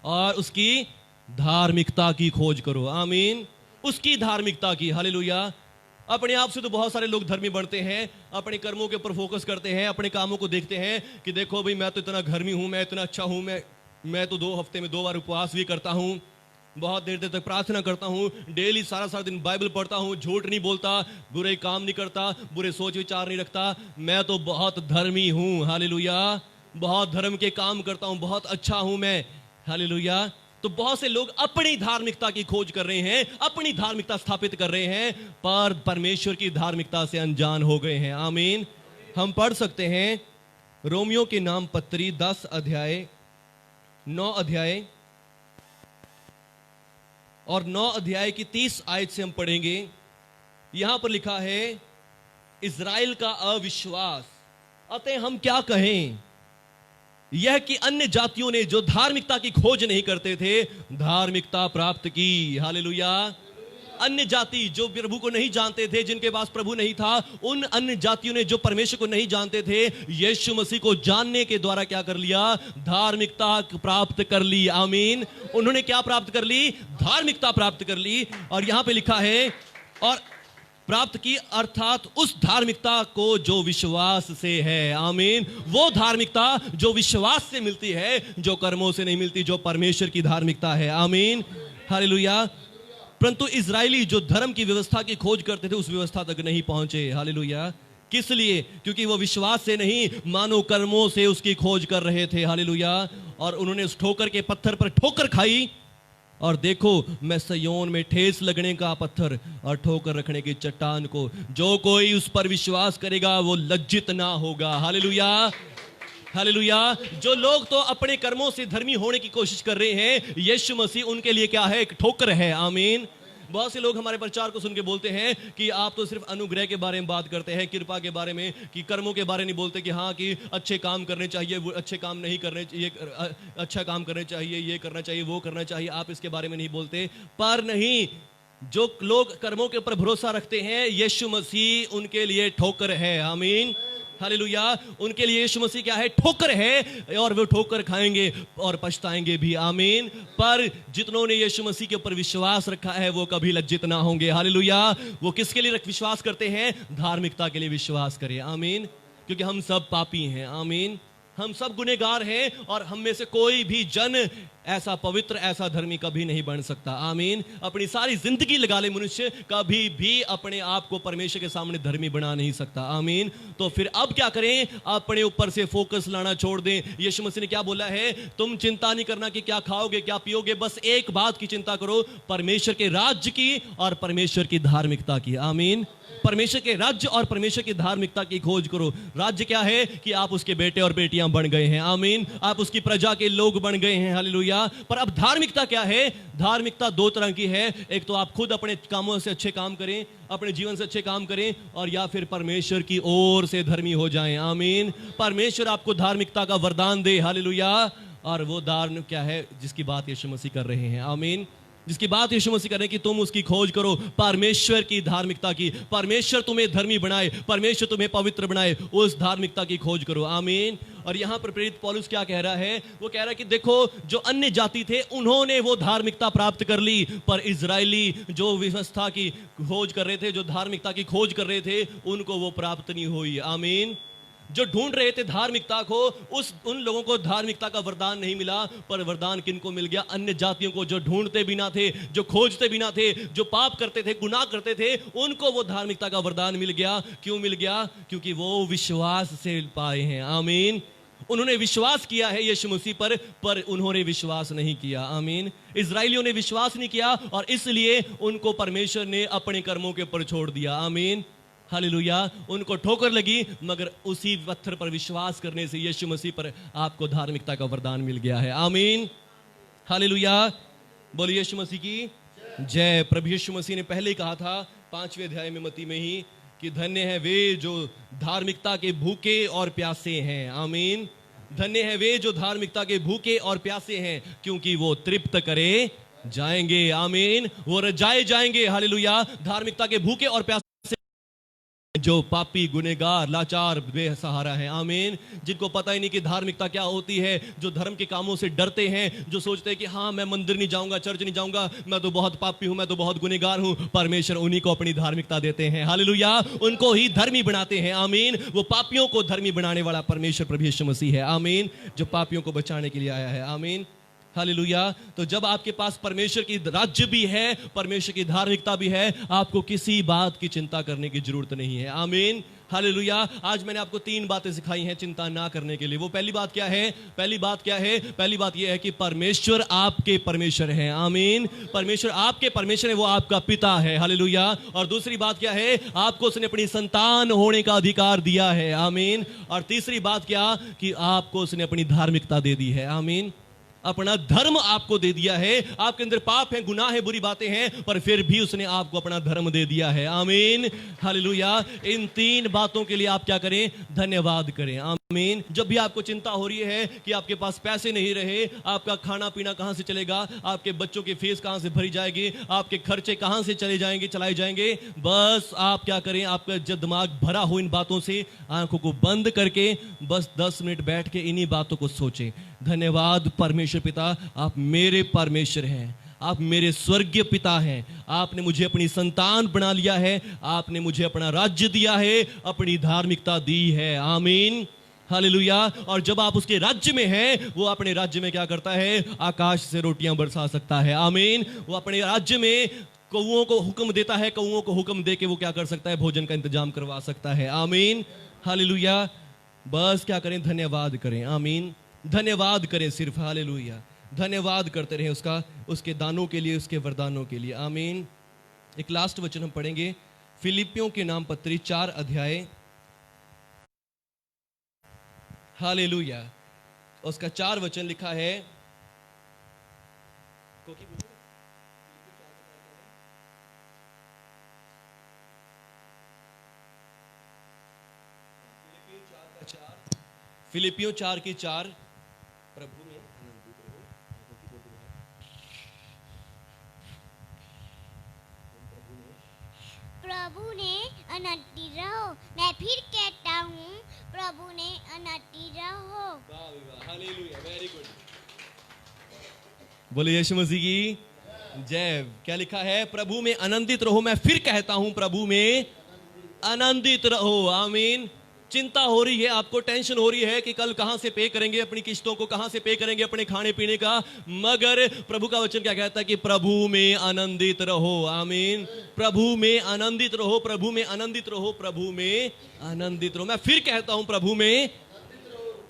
Speaker 2: और उसकी धार्मिकता की खोज करो। आमीन। उसकी धार्मिकता की। हालेलुया। अपने आप से तो बहुत सारे लोग धर्मी बनते हैं, अपने कर्मों के ऊपर फोकस करते हैं, अपने कामों को देखते हैं कि देखो भाई मैं तो इतना धर्मी हूं, मैं इतना अच्छा हूं, मैं तो 2 हफ्ते में 2 बार उपवास भी करता हूं, बहुत देर देर तक प्रार्थना करता हूं, डेली सारा दिन बाइबल पढ़ता हूं, झूठ नहीं बोलता, बुरे काम नहीं करता, बुरे सोच विचार नहीं रखता, मैं तो बहुत धर्मी हूं। हालेलुया। बहुत धर्म के काम करता हूं, बहुत अच्छा हूं मैं। हालेलुया। तो बहुत से लोग अपनी धार्मिकता की खोज कर रहे हैं, अपनी धार्मिकता स्थापित कर रहे हैं, पर परमेश्वर की धार्मिकता से अनजान हो गए हैं। आमीन। हम पढ़ सकते हैं रोमियो के नाम पत्री 10 अध्याय 9 अध्याय और 9 अध्याय की 30 आयत से हम पढ़ेंगे। यहां पर लिखा है, इज़राइल का अविश्वास। अतः हम क्या कहें? यह कि अन्य जातियों ने जो धार्मिकता की खोज नहीं करते थे, धार्मिकता प्राप्त की। हालेलुया। अन्य जाति जो प्रभु को नहीं जानते थे, जिनके पास प्रभु नहीं था, उन अन्य जातियों ने जो परमेश्वर को नहीं जानते थे, यीशु मसीह को जानने के द्वारा क्या कर लिया? धार्मिकता प्राप्त कर ली। आमीन। उन्होंने क्या प्राप्त कर ली? धार्मिकता प्राप्त कर ली। और यहां पे लिखा है, और प्राप्त की, अर्थात उस धार्मिकता को जो विश्वास से है। आमीन। वो धार्मिकता जो विश्वास से मिलती है, जो कर्मों से नहीं मिलती, जो परमेश्वर की धार्मिकता है। आमीन। हालेलुया। परंतु इजरायली जो धर्म की व्यवस्था की खोज करते थे, उस व्यवस्था तक नहीं पहुंचे। हालेलुया। किस लिए? क्योंकि वो विश्वास से नहीं, मानो कर्मों से उसकी खोज कर रहे थे। हालेलुया। और उन्होंने उस ठोकर के पत्थर पर ठोकर खाई, और देखो मैं सिय्योन में ठेस लगने का पत्थर और ठोकर रखने की चट्टान को, जो कोई उस पर विश्वास करेगा वो लज्जित ना होगा। हालेलुया। हालेलुया। जो लोग तो अपने कर्मों से धर्मी होने की कोशिश कर रहे हैं, यीशु मसीह उनके लिए क्या है? एक ठोकर है। आमीन। बहुत से लोग हमारे प्रचार को सुन के बोलते हैं कि आप तो सिर्फ अनुग्रह के बारे में बात करते हैं, कृपा के बारे में, कि कर्मों के बारे में नहीं बोलते, कि हाँ कि अच्छे काम करने चाहिए, वो अच्छे काम नहीं करने चाहिए, अच्छा काम करने चाहिए, ये करना चाहिए, वो करना चाहिए, आप इसके बारे में नहीं बोलते। पर नहीं, जो लोग कर्मों के ऊपर भरोसा रखते हैं, यीशु मसीह उनके लिए ठोकर है। आमीन। हालेलुया। उनके लिए यीशु मसीह क्या है? ठोकर है, और वो ठोकर खाएंगे और पछताएंगे भी। आमीन। पर जितनों ने यीशु मसीह के ऊपर विश्वास रखा है वो कभी लज्जित ना होंगे। हालेलुया। वो किसके लिए विश्वास करते हैं? धार्मिकता के लिए विश्वास करें। आमीन। क्योंकि हम सब पापी हैं। आमीन। हम सब गुनहगार हैं, और हम में से कोई भी जन ऐसा पवित्र, ऐसा धर्मी कभी नहीं बन सकता। आमीन। अपनी सारी जिंदगी लगा ले मनुष्य, कभी भी अपने आप को परमेश्वर के सामने धर्मी बना नहीं सकता। आमीन। तो फिर अब क्या करें? अपने ऊपर से फोकस लाना छोड़ दें। यीशु मसीह ने क्या बोला है? तुम चिंता नहीं करना कि क्या खाओगे, क्या पियोगे, बस एक बात की चिंता करो, परमेश्वर के राज्य की और परमेश्वर की धार्मिकता की। आमीन। परमेश्वर के राज्य और परमेश्वर की धार्मिकता की खोज करो। राज्य क्या है? कि आप उसके बेटे और बेटियां बन गए हैं। आमीन। आप उसकी प्रजा के लोग बन गए हैं। हालेलुया। पर अब धार्मिकता क्या है? धार्मिकता दो तरह की है। एक तो आप खुद अपने कामों से अच्छे काम करें, अपने जीवन से अच्छे काम करें, और या फिर परमेश्वर की ओर से धर्मी हो जाएं। आमीन। परमेश्वर आपको धार्मिकता का वरदान दे। हालेलुया। और वो दान क्या है जिसकी बात यीशु मसीह कर रहे हैं? आमीन। जिसकी बात यीशु मसीह कर रहे हैं कि तुम उसकी खोज करो, परमेश्वर की धार्मिकता की। परमेश्वर तुम्हें धर्मी बनाए, परमेश्वर तुम्हें पवित्र बनाए, उस धार्मिकता की खोज करो। आमीन। और यहां पर प्रेरित पौलुस क्या कह रहा है? वो कह रहा है कि देखो, जो अन्य जाति थे उन्होंने वो धार्मिकता प्राप्त कर ली, पर इजरायली जो व्यवस्था की खोज कर रहे थे, जो धार्मिकता की खोज कर रहे थे, उनको वो प्राप्त नहीं हुई। आमीन। जो ढूंढ रहे थे धार्मिकता को, उन लोगों को धार्मिकता का वरदान नहीं मिला। पर वरदान किनको मिल गया? अन्य जातियों को, जो ढूंढते भी ना थे, जो खोजते भी ना थे, जो पाप करते थे, गुनाह करते थे, उनको वो धार्मिकता का वरदान मिल गया। क्यों मिल गया? क्योंकि वो विश्वास से पाए हैं। आमीन। उन्होंने विश्वास किया है यीशु मसीह पर उन्होंने विश्वास नहीं किया। आमीन। इजराइलियों ने विश्वास नहीं किया, और इसलिए उनको परमेश्वर ने अपने कर्मों के ऊपर छोड़ दिया। आमीन। हालेलुया। उनको ठोकर लगी, मगर उसी पत्थर पर विश्वास करने से यीशु मसीह पर आपको धार्मिकता का वरदान मिल गया है। आमीन। हालेलुया। बोलिए यीशु मसीह की जय। प्रभु यीशु मसीह ने पहले ही कहा था 5वें अध्याय में मत्ती में ही, कि धन्य है वे जो धार्मिकता के भूखे और प्यासे हैं। आमीन। धन्य है वे जो धार्मिकता के भूखे और प्यासे हैं, क्योंकि वो तृप्त करे जाएंगे। आमीन। वो रजाए जाएंगे। हालेलुया। धार्मिकता के भूखे और प्यासे जो पापी, गुनहगार, लाचार, बेसहारा है। आमीन। जिनको पता ही नहीं कि धार्मिकता क्या होती है, जो धर्म के कामों से डरते हैं, जो सोचते हैं कि हाँ, मैं मंदिर नहीं जाऊंगा, चर्च नहीं जाऊंगा, मैं तो बहुत पापी हूं, मैं तो बहुत गुनहगार हूं। परमेश्वर उन्हीं को अपनी धार्मिकता देते हैं। हालेलुया। उनको ही धर्मी बनाते हैं। आमीन। वो पापियों को धर्मी बनाने वाला परमेश्वर प्रभु यीशु मसीह है। आमीन। जो पापियों को बचाने के लिए आया है। आमीन। हालेलुया। तो जब आपके पास परमेश्वर की राज्य भी है, परमेश्वर की धार्मिकता भी है, आपको किसी बात की चिंता करने की जरूरत नहीं है। आमीन। हालेलुया। आज मैंने आपको 3 बातें सिखाई हैं चिंता ना करने के लिए। वो पहली बात क्या है? पहली बात क्या है? पहली बात यह है कि परमेश्वर आपके परमेश्वर है। आमीन। परमेश्वर आपके परमेश्वर है, वो आपका पिता है। हालेलुया। और दूसरी बात क्या है? आपको उसने अपनी संतान होने का अधिकार दिया है। आमीन। और तीसरी बात क्या? कि आपको उसने अपनी धार्मिकता दे दी है। आमीन। अपना धर्म आपको दे दिया है। आपके अंदर पाप है, गुनाह है, बुरी बातें हैं, पर फिर भी उसने आपको अपना धर्म दे दिया है। आमीन। हालेलुया। इन 3 बातों के लिए आप क्या करें? धन्यवाद करें। आमीन। जब भी आपको चिंता हो रही है कि आपके पास पैसे नहीं रहे, आपका खाना पीना कहां से चलेगा, आपके बच्चों की फीस कहां से भरी जाएगी, आपके खर्चे कहां से चलाए जाएंगे, बस आप क्या करें? आपका जब दिमाग भरा हो इन बातों से, आंखों को बंद करके बस 10 मिनट बैठ के इन्हीं बातों को सोचें। धन्यवाद परमेश्वर पिता, आप मेरे परमेश्वर हैं, आप मेरे स्वर्गीय पिता हैं, आपने मुझे अपनी संतान बना लिया है, आपने मुझे अपना राज्य दिया है, अपनी धार्मिकता दी है। आमीन। हालेलुया। और जब आप उसके राज्य में हैं, वो अपने राज्य में क्या करता है? आकाश से रोटियां बरसा सकता है। आमीन। वो अपने राज्य में कौओं को हुक्म देता है, कौओं को हुक्म दे के वो क्या कर सकता है? भोजन का इंतजाम करवा सकता है। आमीन। हालेलुया। बस क्या करें? धन्यवाद करें। आमीन। धन्यवाद करें सिर्फ। हालेलुया। धन्यवाद करते रहे उसके दानों के लिए, उसके वरदानों के लिए। आमीन। एक लास्ट वचन हम पढ़ेंगे, फिलिपियों के नाम पत्री 4 अध्याय। हालेलुया। उसका 4 वचन लिखा है। फिलिपियों 4 की 4। प्रभु ने
Speaker 3: अनटी रहो। मैं फिर कहता हूँ, प्रभु ने अनटी रहो।
Speaker 2: Hallelujah, very good. बोले यीशु मसीह की जय। क्या लिखा है? प्रभु में आनंदित रहो। मैं फिर कहता हूं, प्रभु में आनंदित रहो। आमीन। चिंता हो रही है, आपको टेंशन हो रही है कि कल कहां से पे करेंगे अपनी किस्तों को, कहां से पे करेंगे अपने खाने पीने का, मगर प्रभु का वचन क्या कहता है कि प्रभु में आनंदित रहो। आमीन। प्रभु में आनंदित रहो, प्रभु में आनंदित रहो, प्रभु में आनंदित रहो। मैं फिर कहता हूं, प्रभु में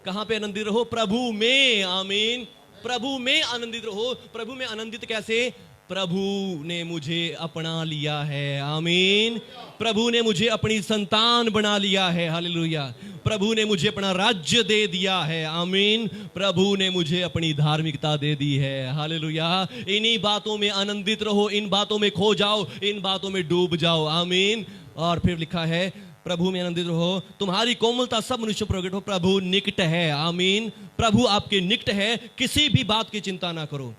Speaker 2: कहां पे आनंदित रहो? प्रभु में। आमीन। प्रभु में आनंदित रहो। प्रभु में आनंदित कैसे? प्रभु ने मुझे अपना लिया है। आमीन। प्रभु ने मुझे अपनी संतान बना लिया है। हालेलुया। प्रभु ने मुझे अपना राज्य दे दिया है। आमीन। प्रभु ने मुझे अपनी धार्मिकता दे दी है। हालेलुया। इन्हीं बातों में आनंदित रहो, इन बातों में खो जाओ, इन बातों में डूब जाओ। आमीन। और फिर लिखा है, प्रभु में आनंदित रहो, तुम्हारी कोमलता सब मनुष्य प्रकट हो, प्रभु निकट है। आमीन। प्रभु आपके निकट है, किसी भी बात की चिंता ना करो,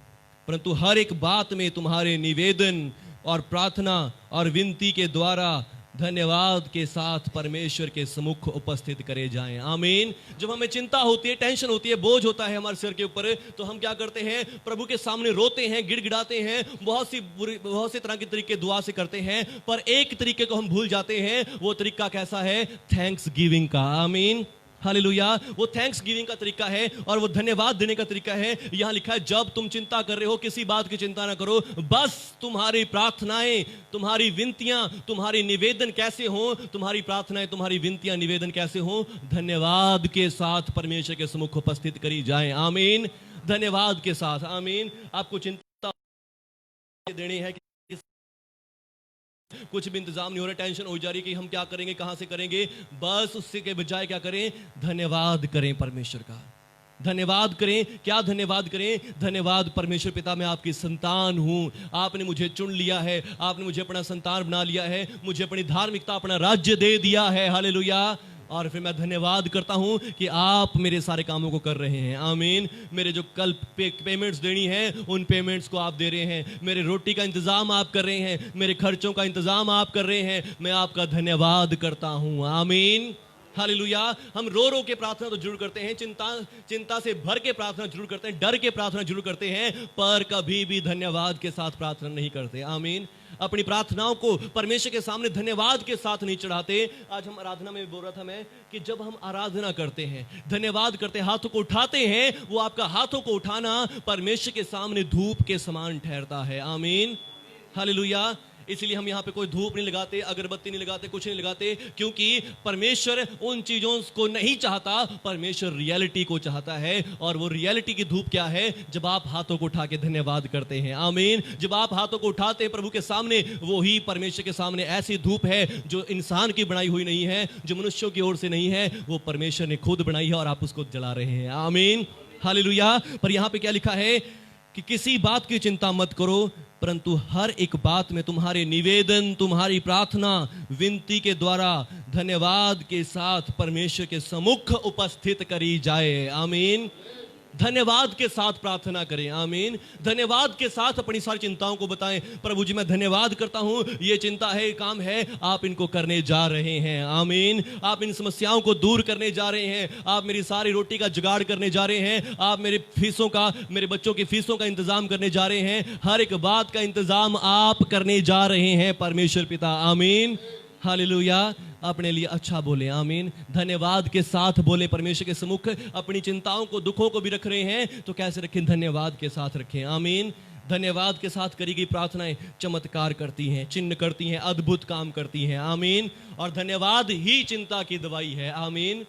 Speaker 2: परंतु हर एक बात में तुम्हारे निवेदन और प्रार्थना और विनती के द्वारा धन्यवाद के साथ परमेश्वर के सम्मुख उपस्थित करे जाएं। आमीन। जब हमें चिंता होती है, टेंशन होती है, बोझ होता है हमारे सिर के ऊपर, तो हम क्या करते हैं? प्रभु के सामने रोते हैं, गिड़गिड़ाते हैं, बहुत से तरह के तरीके दुआ से करते हैं, पर एक तरीके को हम भूल जाते हैं। वो तरीका कैसा है? थैंक्स गिविंग का। आमीन। हालेलुया। वो थैंक्स गिविंग का तरीका है और वो धन्यवाद देने का तरीका है। यहां लिखा है, जब तुम चिंता कर रहे हो, किसी बात की चिंता ना करो, बस तुम्हारी प्रार्थनाएं, तुम्हारी विनतियां, तुम्हारी निवेदन कैसे हो? तुम्हारी प्रार्थनाएं, तुम्हारी विनतियां, निवेदन कैसे हो? धन्यवाद के साथ परमेश्वर के सम्मुख उपस्थित करी जाए। आमीन। धन्यवाद के साथ। आमीन। आपको चिंता देनी है, कुछ भी इंतजाम नहीं हो रहा, टेंशन हो जा रही कि हम क्या करेंगे, कहां से करेंगे, बस उससे के बजाय क्या करें? धन्यवाद करें परमेश्वर का। धन्यवाद करें। क्या धन्यवाद करें? धन्यवाद, परमेश्वर पिता, मैं आपकी संतान हूं, आपने मुझे चुन लिया है, आपने मुझे अपना संतान बना लिया है, मुझे अपनी धार्मिकता, अपना राज्य दे दिया है। हालेलुया। और फिर मैं धन्यवाद करता हूं कि आप मेरे सारे कामों को कर रहे हैं। आमीन। मेरे जो कल पेमेंट्स देनी है, उन पेमेंट्स को आप दे रहे हैं, मेरे रोटी का इंतजाम आप कर रहे हैं, मेरे खर्चों का इंतजाम आप कर रहे हैं, मैं आपका धन्यवाद करता हूं। आमीन। हालेलुया। हम रो रो के प्रार्थना तो जरूर करते हैं, चिंता से भर के प्रार्थना जरूर करते हैं, डर के प्रार्थना जरूर करते हैं, पर कभी भी धन्यवाद के साथ प्रार्थना नहीं करते। आमीन। अपनी प्रार्थनाओं को परमेश्वर के सामने धन्यवाद के साथ नहीं चढ़ाते। आज हम आराधना में बोल रहा था मैं कि जब हम आराधना करते हैं, धन्यवाद करते हैं, हाथों को उठाते हैं, वो आपका हाथों को उठाना परमेश्वर के सामने धूप के समान ठहरता है। आमीन। हालेलुया। इसलिए हम यहाँ पे कोई धूप नहीं लगाते, अगरबत्ती नहीं लगाते, कुछ नहीं लगाते, क्योंकि परमेश्वर उन चीजों को नहीं चाहता, परमेश्वर रियलिटी को चाहता है। और वो रियलिटी की धूप क्या है? जब आप हाथों को उठा के धन्यवाद करते हैं। आमीन। जब आप हाथों को उठाते हैं प्रभु के सामने, वो ही परमेश्वर के सामने ऐसी धूप है जो इंसान की बनाई हुई नहीं है, जो मनुष्यों की ओर से नहीं है, वो परमेश्वर ने खुद बनाई है और आप उसको जला रहे हैं। आमीन। हालेलुया। पर यहाँ पे क्या लिखा है कि किसी बात की चिंता मत करो, परंतु हर एक बात में तुम्हारे निवेदन, तुम्हारी प्रार्थना, विनती के द्वारा धन्यवाद के साथ परमेश्वर के सम्मुख उपस्थित करी जाए। आमीन। धन्यवाद के साथ प्रार्थना करें। आमीन। धन्यवाद के साथ अपनी सारी चिंताओं को बताएं, प्रभु जी मैं धन्यवाद करता हूं, ये चिंता है, काम है, आप इनको करने जा रहे हैं। आमीन। आप इन समस्याओं को दूर करने जा रहे हैं, आप मेरी सारी रोटी का जुगाड़ करने जा रहे हैं, आप मेरे फीसों का, मेरे बच्चों की फीसों का इंतजाम करने जा रहे हैं, हर एक बात का इंतजाम आप करने जा रहे हैं परमेश्वर पिता। आमीन। हालेलुया। अपने लिए अच्छा बोले। आमीन। धन्यवाद के साथ बोले परमेश्वर के सम्मुख। अपनी चिंताओं को, दुखों को भी रख रहे हैं तो कैसे रखें? धन्यवाद के साथ रखें। आमीन। धन्यवाद के साथ करी गई प्रार्थनाएं चमत्कार करती हैं, चिन्ह करती हैं, अद्भुत काम करती हैं। आमीन। और धन्यवाद ही चिंता की दवाई है। आमीन।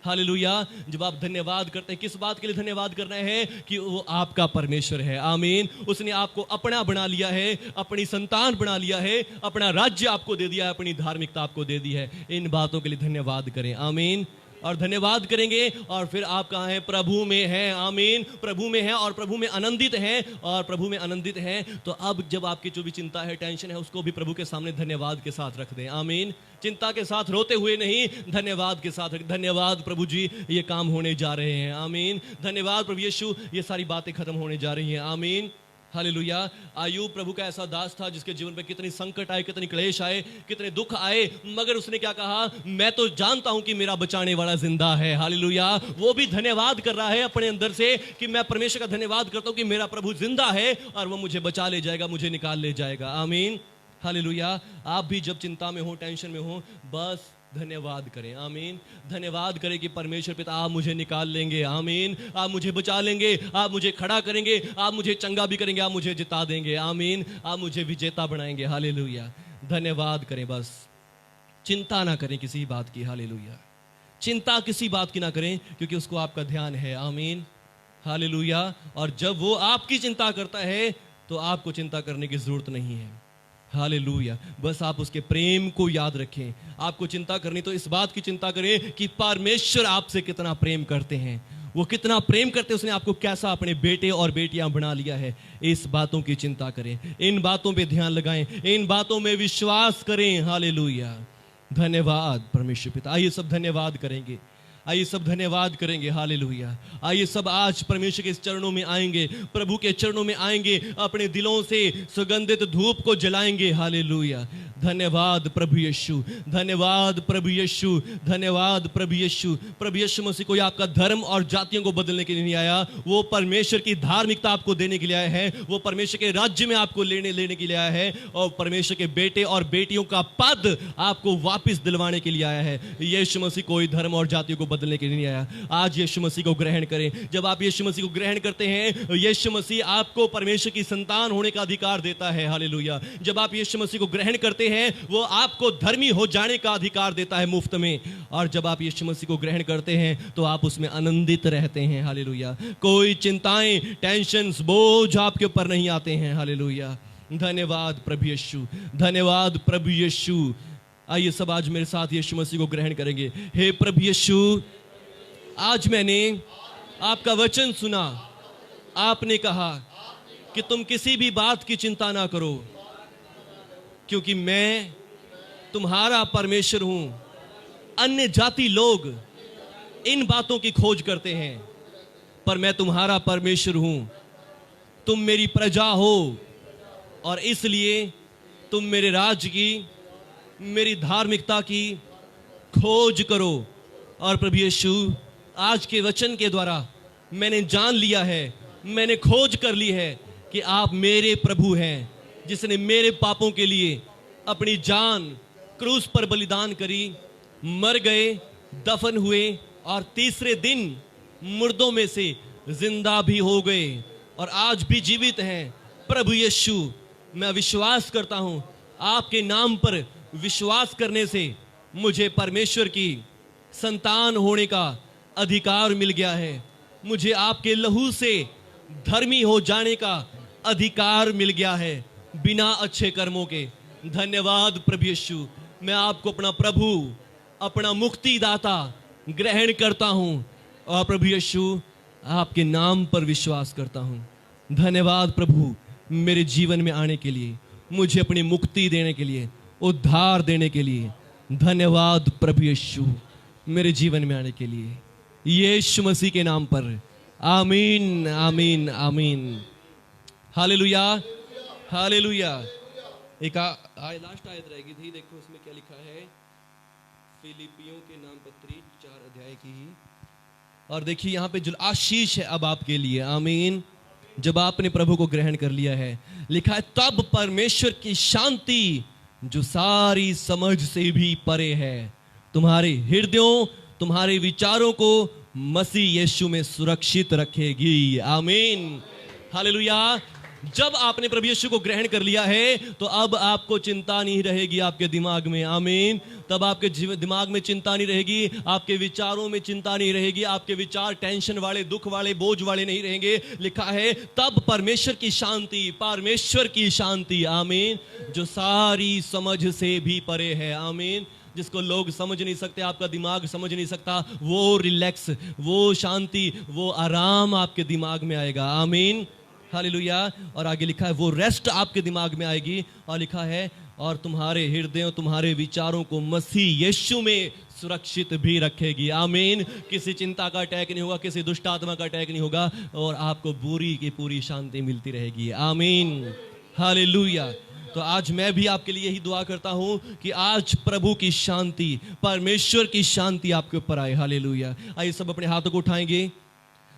Speaker 2: हालेलुया। जब आप धन्यवाद करते हैं, किस बात के लिए धन्यवाद करना है? कि वो आपका परमेश्वर है। आमीन। उसने आपको अपना बना लिया है, अपनी संतान बना लिया है, अपना राज्य आपको दे दिया है, अपनी धार्मिकता आपको दे दी है। इन बातों के लिए धन्यवाद करें। आमीन। और धन्यवाद करेंगे और फिर आप कहाँ हैं? प्रभु में हैं। आमीन। प्रभु में हैं और प्रभु में आनंदित हैं, और प्रभु में आनंदित हैं। तो अब जब आपकी जो भी चिंता है, टेंशन है, उसको भी प्रभु के सामने धन्यवाद के साथ रख दें। आमीन। चिंता के साथ रोते हुए नहीं, धन्यवाद के साथ। धन्यवाद प्रभु जी, ये काम होने जा रहे हैं। आमीन। धन्यवाद प्रभु यीशु, ये सारी बातें खत्म होने जा रही हैं। आमीन। हालेलुया। आयूब प्रभु का ऐसा दास था जिसके जीवन पे कितनी संकट आए, कितनी क्लेश आए, कितने दुख आए, मगर उसने क्या कहा, मैं तो जानता हूं कि मेरा बचाने वाला जिंदा है। हालेलुया। वो भी धन्यवाद कर रहा है अपने अंदर से कि मैं परमेश्वर का धन्यवाद करता हूं कि मेरा प्रभु जिंदा है और वो मुझे बचा ले जाएगा, मुझे निकाल ले जाएगा। आमीन। हालेलुया। आप भी जब चिंता में हो, टेंशन में हो, बस धन्यवाद करें। आमीन। धन्यवाद करें कि परमेश्वर पिता आप मुझे निकाल लेंगे। आमीन। आप मुझे बचा लेंगे, आप मुझे खड़ा करेंगे, आप मुझे चंगा भी करेंगे, आप मुझे जिता देंगे। आमीन। आप मुझे विजेता बनाएंगे। हालेलुया। धन्यवाद करें, बस चिंता ना करें किसी बात की। हालेलुया। चिंता किसी बात की ना करें क्योंकि उसको आपका ध्यान है। आमीन। हालेलुया। और जब वो आपकी चिंता करता है तो आपको चिंता करने की जरूरत नहीं है। हालेलुया। बस आप उसके प्रेम को याद रखें। आपको चिंता करनी तो इस बात की चिंता करें कि परमेश्वर आपसे कितना प्रेम करते हैं, वो कितना प्रेम करते हैं, उसने आपको कैसा अपने बेटे और बेटियां बना लिया है। इस बातों की चिंता करें, इन बातों पे ध्यान लगाएं, इन बातों में विश्वास करें। हालेलुया। धन्यवाद परमेश्वर पिता। आइए सब धन्यवाद करेंगे, आइए सब धन्यवाद करेंगे। हालेलुया। आइए सब आज परमेश्वर के चरणों में आएंगे, प्रभु के चरणों में आएंगे, अपने दिलों से सुगंधित धूप को जलाएंगे। हालेलुया। धन्यवाद प्रभु यीशु, धन्यवाद प्रभु यीशु, धन्यवाद प्रभु यीशु। प्रभु यीशु मसीह कोई आपका धर्म और जातियों को बदलने के लिए नहीं आया, वो परमेश्वर की धार्मिकता आपको देने के लिए आया है, वो परमेश्वर के राज्य में आपको लेने के लिए आया है, और परमेश्वर के बेटे और बेटियों का पद आपको वापस दिलवाने के लिए आया है। यीशु मसीह कोई धर्म और जातियों को बदलने के लिए नहीं आया। आज यीशु मसीह को ग्रहण करें। जब आप यीशु मसीह को ग्रहण करते हैं, यीशु मसीह आपको परमेश्वर की संतान होने का अधिकार देता है। हालेलुया। जब आप यीशु मसीह को ग्रहण करते हैं, वो आपको धर्मी हो जाने का अधिकार देता है मुफ्त में। और जब आप यीशु मसीह को ग्रहण करते हैं तो आप उसमें आनंदित रहते हैं। हालेलुया। कोई चिंताएं, टेंशन, बोझ आपके ऊपर नहीं आते हैं। हालेलुया। धन्यवाद प्रभु यीशु, धन्यवाद प्रभु यीशु। आइए सब आज मेरे साथ यीशु मसीह को ग्रहण करेंगे। हे प्रभु यीशु, आज मैंने आपका वचन सुना। आपने कहा कि तुम किसी भी बात की चिंता ना करो क्योंकि मैं तुम्हारा परमेश्वर हूं। अन्य जाति लोग इन बातों की खोज करते हैं, पर मैं तुम्हारा परमेश्वर हूं। तुम मेरी प्रजा हो और इसलिए तुम मेरे राज्य की, मेरी धार्मिकता की खोज करो। और प्रभु यीशु, आज के वचन के द्वारा मैंने जान लिया है, मैंने खोज कर ली है कि आप मेरे प्रभु हैं, जिसने मेरे पापों के लिए अपनी जान क्रूस पर बलिदान करी, मर गए, दफन हुए और तीसरे दिन मुर्दों में से जिंदा भी हो गए और आज भी जीवित हैं। प्रभु यीशु, मैं विश्वास करता हूं आपके नाम पर विश्वास करने से मुझे परमेश्वर की संतान होने का अधिकार मिल गया है। मुझे आपके लहू से धर्मी हो जाने का अधिकार मिल गया है, बिना अच्छे कर्मों के। धन्यवाद प्रभु यीशु। मैं आपको अपना प्रभु, अपना मुक्तिदाता ग्रहण करता हूं और प्रभु यीशु, आपके नाम पर विश्वास करता हूं। धन्यवाद प्रभु, मेरे जीवन में आने के लिए, मुझे अपनी मुक्ति देने के लिए, उद्धार देने के लिए। धन्यवाद प्रभु यीशु, मेरे जीवन में आने के लिए। यीशु मसीह के नाम पर आमीन, आमीन, आमीन। Hallelujah, hallelujah. एक लास्ट आयत रहेगी थी, देखो उसमें क्या लिखा है, फिलिपियों के नाम पत्री 4 अध्याय की ही। और देखिए यहाँ पे जो आशीष है अब आपके लिए। आमीन। जब आपने प्रभु को ग्रहण कर लिया है, लिखा है तब परमेश्वर की शांति जो सारी समझ से भी परे है, तुम्हारे हृदयों, तुम्हारे विचारों को मसीह यीशु में सुरक्षित रखेगी। आमीन। हालेलुया। जब आपने प्रभु यीशु को ग्रहण कर लिया है तो अब आपको चिंता नहीं रहेगी आपके दिमाग में। आमीन। तब आपके दिमाग में चिंता नहीं रहेगी, आपके विचारों में चिंता नहीं रहेगी, आपके विचार टेंशन वाले, दुख वाले, बोझ वाले नहीं रहेंगे। लिखा है तब परमेश्वर की शांति, परमेश्वर की शांति, आमीन, जो सारी समझ से भी परे है। आमीन। जिसको लोग समझ नहीं सकते, आपका दिमाग समझ नहीं सकता, वो रिलैक्स, वो शांति, वो आराम आपके दिमाग में आएगा। आमीन। हालेलुया। और आगे लिखा है वो रेस्ट आपके दिमाग में आएगी। और लिखा है और तुम्हारे हृदयों तुम्हारे विचारों को मसीह यीशु में सुरक्षित भी रखेगी। आमीन। किसी चिंता का अटैक नहीं होगा, किसी दुष्ट आत्मा का अटैक नहीं होगा और आपको पूरी की पूरी शांति मिलती रहेगी। आमीन, हालेलुया। तो आज मैं भी आपके लिए यही दुआ करता हूं कि आज प्रभु की शांति, परमेश्वर की शांति आपके ऊपर आए। हालेलुया। आइए सब अपने हाथों को उठाएंगे।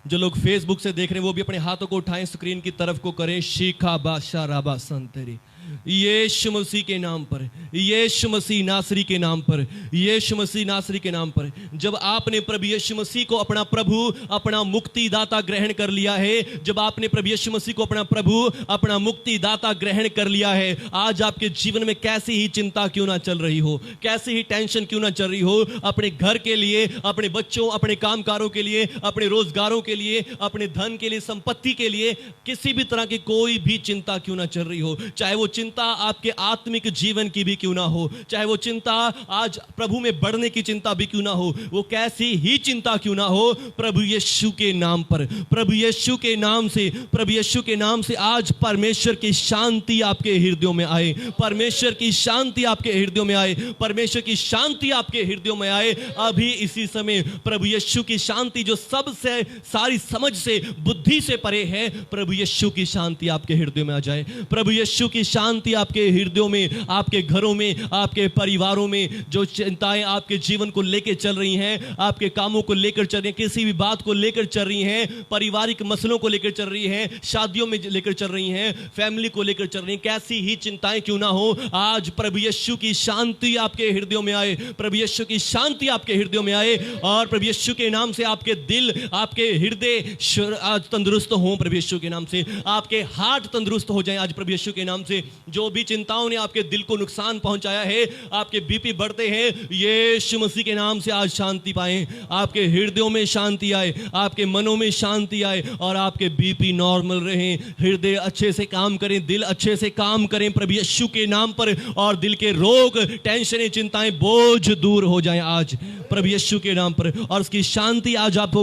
Speaker 2: जो लोग फेसबुक से देख रहे हैं वो भी अपने हाथों को उठाएं, स्क्रीन की तरफ को करें। शीखा बादशाह राबा संतरी, यीशु मसीह के नाम पर, यीशु मसीह नासरी के नाम पर, यीशु मसीह नासरी के नाम पर, जब आपने प्रभु यीशु मसीह को अपना प्रभु, अपना मुक्तिदाता ग्रहण कर लिया है, जब आपने प्रभु यीशु मसीह को अपना प्रभु, अपना मुक्तिदाता ग्रहण कर लिया है, आज आपके जीवन में कैसी ही चिंता क्यों ना चल रही हो, कैसी ही टेंशन क्यों ना चल रही हो, अपने घर के लिए, अपने बच्चों, अपने कामकारों के लिए, अपने रोजगारों के लिए, अपने धन के लिए, संपत्ति के लिए, किसी भी तरह की कोई भी चिंता क्यों ना चल रही हो, चाहे वो चिंता आपके आत्मिक जीवन की भी क्यों ना हो, चाहे वो चिंता आज प्रभु में बढ़ने की चिंता भी क्यों ना हो, वो कैसी ही चिंता क्यों ना हो, प्रभु यीशु के नाम पर, प्रभु यीशु के नाम से, प्रभु यीशु के नाम से आज परमेश्वर की शांति आपके हृदयों में आए, परमेश्वर की शांति आपके हृदयों में आए, परमेश्वर की शांति आपके हृदयों में आए। अभी इसी समय प्रभु यीशु की शांति जो सबसे सारी समझ से, बुद्धि से परे है, प्रभु यीशु की शांति आपके हृदयों में आ जाए। प्रभु यीशु की शांति आपके हृदयों में, आपके घरों में, आपके परिवारों में जो चिंताएं आपके जीवन को लेकर चल रही हैं, आपके कामों को लेकर चल रही हैं, किसी भी बात को लेकर चल रही हैं, पारिवारिक मसलों को लेकर चल रही हैं, शादियों में लेकर चल रही हैं, फैमिली को लेकर चल रही हैं, कैसी ही चिंताएं क्यों ना हो, आज प्रभु यीशु की शांति आपके हृदयों में आए, प्रभु यीशु की शांति आपके हृदयों में आए और प्रभु यीशु के नाम से आपके दिल, आपके हृदय आज तंदुरुस्त हो, प्रभु यीशु के नाम से आपके हार्ट तंदुरुस्त हो जाए आज प्रभु यीशु के नाम से। जो भी चिंताओं ने आपके दिल को नुकसान पहुंचाया है, आपके बीपी बढ़ते हैं, यीशु मसीह के नाम से आज शांति पाएं, आपके हृदयों में शांति आए, आपके मनों में शांति आए और आपके बीपी नॉर्मल रहें, हृदय अच्छे से काम करें, दिल अच्छे से काम करें प्रभु यीशु के नाम पर और दिल के रोग, टेंशन, चिंताएं, बोझ दूर हो जाएं आज प्रभु यीशु के नाम पर और उसकी शांति आज आप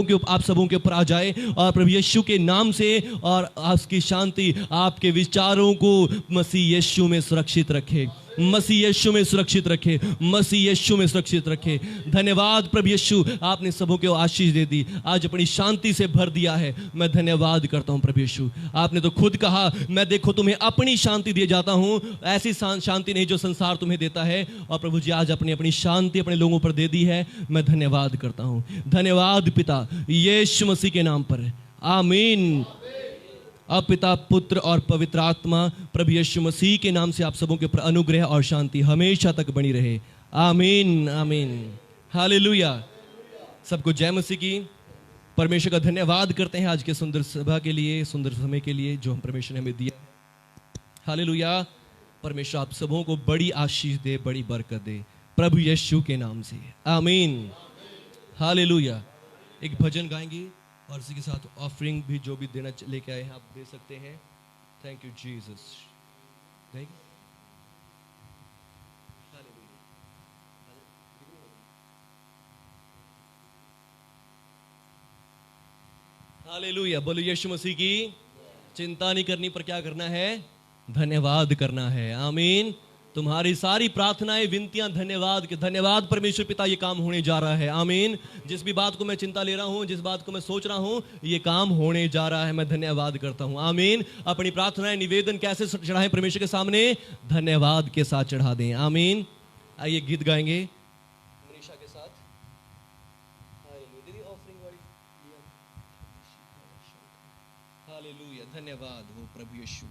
Speaker 2: सबों के ऊपर आ जाए और प्रभु यीशु के नाम से और उसकी शांति आपके विचारों को मसीह यीशु में सुरक्षित रखे, मसीह यीशु में सुरक्षित रखे, मसीह यीशु में सुरक्षित रखे। धन्यवाद प्रभु यीशु, आपने सबों को आशीष दे दी, आज अपनी शांति से भर दिया है। मैं धन्यवाद करता हूं प्रभु यीशु। आपने तो खुद कहा, मैं देखो तुम्हें अपनी शांति दिए जाता हूं, ऐसी शांति नहीं जो संसार तुम्हें देता है। और प्रभु जी आज अपनी शांति अपने लोगों पर दे दी है, मैं धन्यवाद करता हूं। धन्यवाद पिता यीशु मसीह के नाम पर, आमीन। अब पिता, पुत्र और पवित्र आत्मा प्रभु यीशु मसीह के नाम से आप सबों के ऊपर अनुग्रह और शांति हमेशा तक बनी रहे, आमीन, आमीन, हालेलुया। सबको जय मसीह की। परमेश्वर का धन्यवाद करते हैं आज के सुंदर सभा के लिए, सुंदर समय के लिए जो हम परमेश्वर ने हमें दिया। हालेलुया। परमेश्वर आप सबों को बड़ी आशीष दे, बड़ी बरकत दे प्रभु यीशु के नाम से, आमीन, हालेलुया। एक भजन गाएंगे और इसी के साथ ऑफरिंग भी जो भी देना लेके आए हैं आप दे सकते हैं। Thank you Jesus. हालेलुया। बोलो यीशु मसीह की। चिंता नहीं करनी पर क्या करना है? धन्यवाद करना है, आमीन। तुम्हारी सारी प्रार्थनाएं, विनतियां धन्यवाद के, धन्यवाद परमेश्वर पिता, ये काम होने जा रहा है, आमीन। जिस भी बात को मैं चिंता ले रहा हूं, जिस बात को मैं सोच रहा हूं, ये काम होने जा रहा है, मैं धन्यवाद करता हूं, आमीन। अपनी प्रार्थनाएं, निवेदन कैसे चढ़ाएं परमेश्वर के सामने? धन्यवाद के साथ चढ़ा दें, आमीन। आइए गीत गाएंगे मनीषा के साथ। हालेलुया। धन्यवाद हो प्रभु यीशु,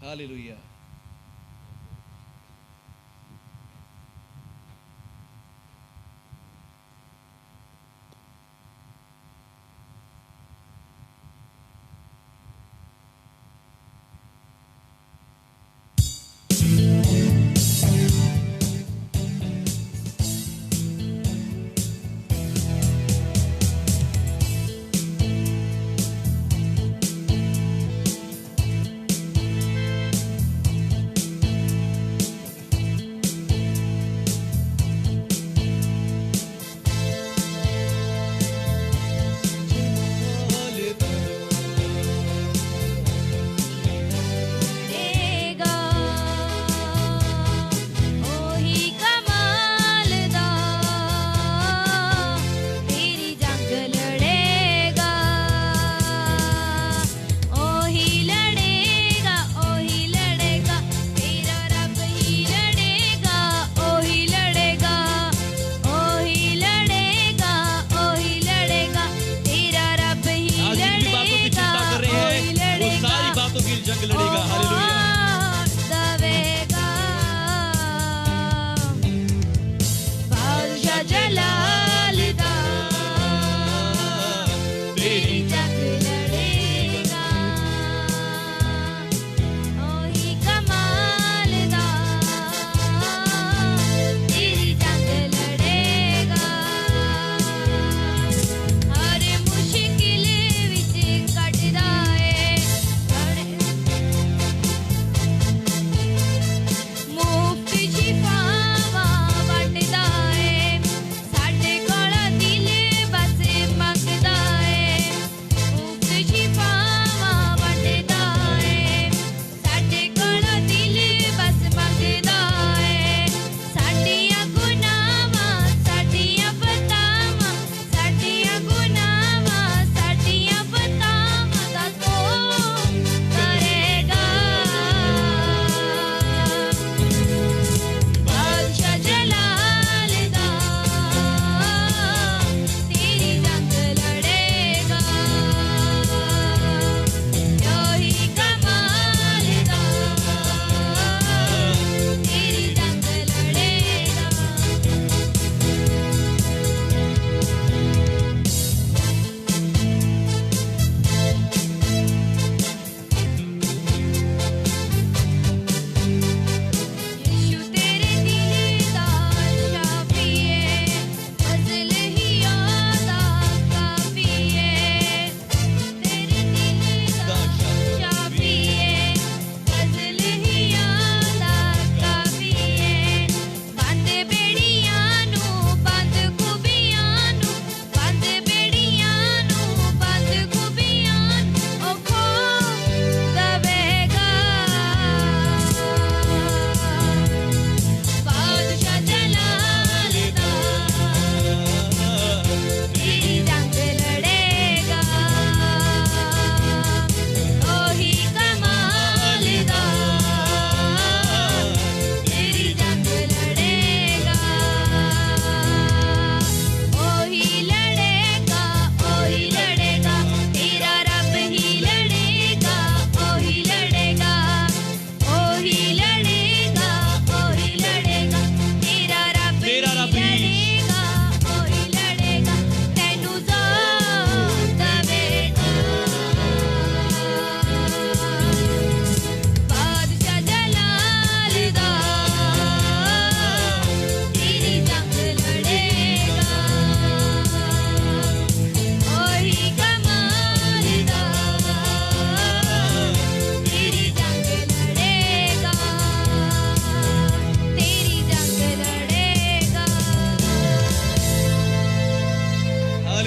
Speaker 2: हालेलुया।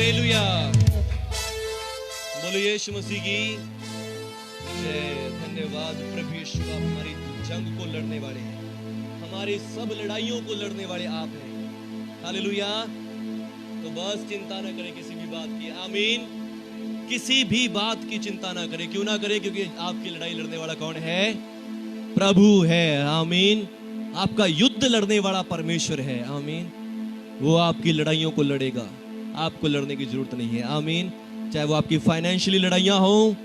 Speaker 2: हालेलुया। बोलो यीशु मसीह की जय। धन्यवाद प्रभु यीशु, आप हमारी जंग को लड़ने वाले हैं, हमारी सब लड़ाइयों को लड़ने वाले आप हैं। हालेलुया। तो बस चिंता ना करें किसी भी बात की। आमीन। किसी भी बात की चिंता ना करें। क्यों ना करें? क्योंकि आपकी लड़ाई लड़ने वाला कौन है? प्रभु है। आमीन। आपका युद्ध लड़ने वाला परमेश्वर है। आमीन। वो आपकी लड़ाइयों को लड़ेगा, आपको लड़ने की जरूरत नहीं है। आमीन। चाहे वो आपकी फाइनेंशियली लड़ाइयां हो,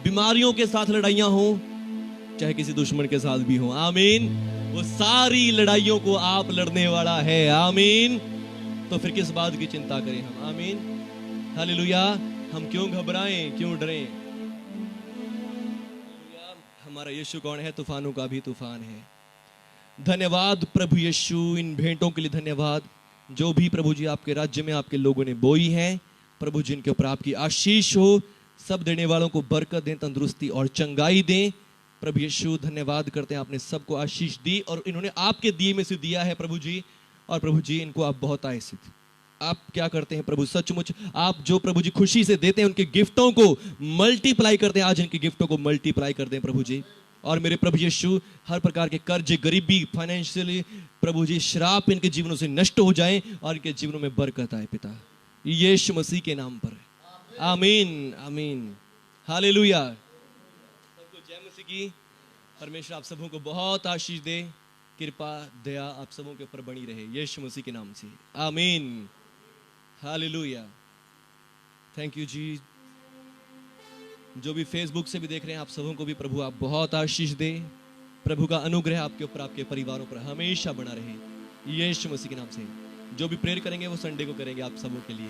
Speaker 2: बीमारियों के साथ लड़ाइयां हो, चाहे किसी दुश्मन के साथ भी हो। आमीन। वो सारी लड़ाइयों को आप लड़ने वाला है। आमीन। तो फिर किस बात की चिंता करें हम? आमीन। हालेलुया। हम क्यों घबराएं, क्यों डरें? हमारा यीशु कौन है? तूफानों का भी तूफान है। धन्यवाद प्रभु यीशु, इन भेंटों के लिए धन्यवाद जो भी प्रभु जी आपके राज्य में आपके लोगों ने बोई है। प्रभु जी इनके ऊपर आपकी आशीष हो, सब देने वालों को बरकत दें, तंदुरुस्ती और चंगाई दें। प्रभु यीशु धन्यवाद करते हैं, आपने सबको आशीष दी और इन्होंने आपके दिए में से दिया है प्रभु जी। और प्रभु जी इनको आप बहुत आशीष। आप क्या करते हैं प्रभु? सचमुच आप जो प्रभु जी खुशी से देते हैं, उनके गिफ्टों को मल्टीप्लाई करते हैं। आज इनके गिफ्टों को मल्टीप्लाई कर दें प्रभु जी। और मेरे प्रभु यीशु, हर प्रकार के कर्ज, गरीबी, फाइनेंशियली प्रभु जी श्राप इनके जीवनों से नष्ट हो जाएं और इनके जीवनों में बरकत आए पिता, यीशु मसीह के नाम पर। आमीन। आमीन। हालेलुया। सबको जय मसीह की। परमेश्वर आप सबों को बहुत आशीष दे, कृपा दया आप सबों के ऊपर बनी रहे, यीशु मसीह के नाम से। आमीन। हालेलुया। थैंक यू जी। जो भी फेसबुक से भी देख रहे हैं, आप सबों को भी प्रभु आप बहुत आशीष दे। प्रभु का अनुग्रह आपके ऊपर, आपके परिवारों पर हमेशा बना रहे, यीशु मसीह के नाम से। जो भी प्रेयर करेंगे वो संडे को करेंगे आप सबों के लिए।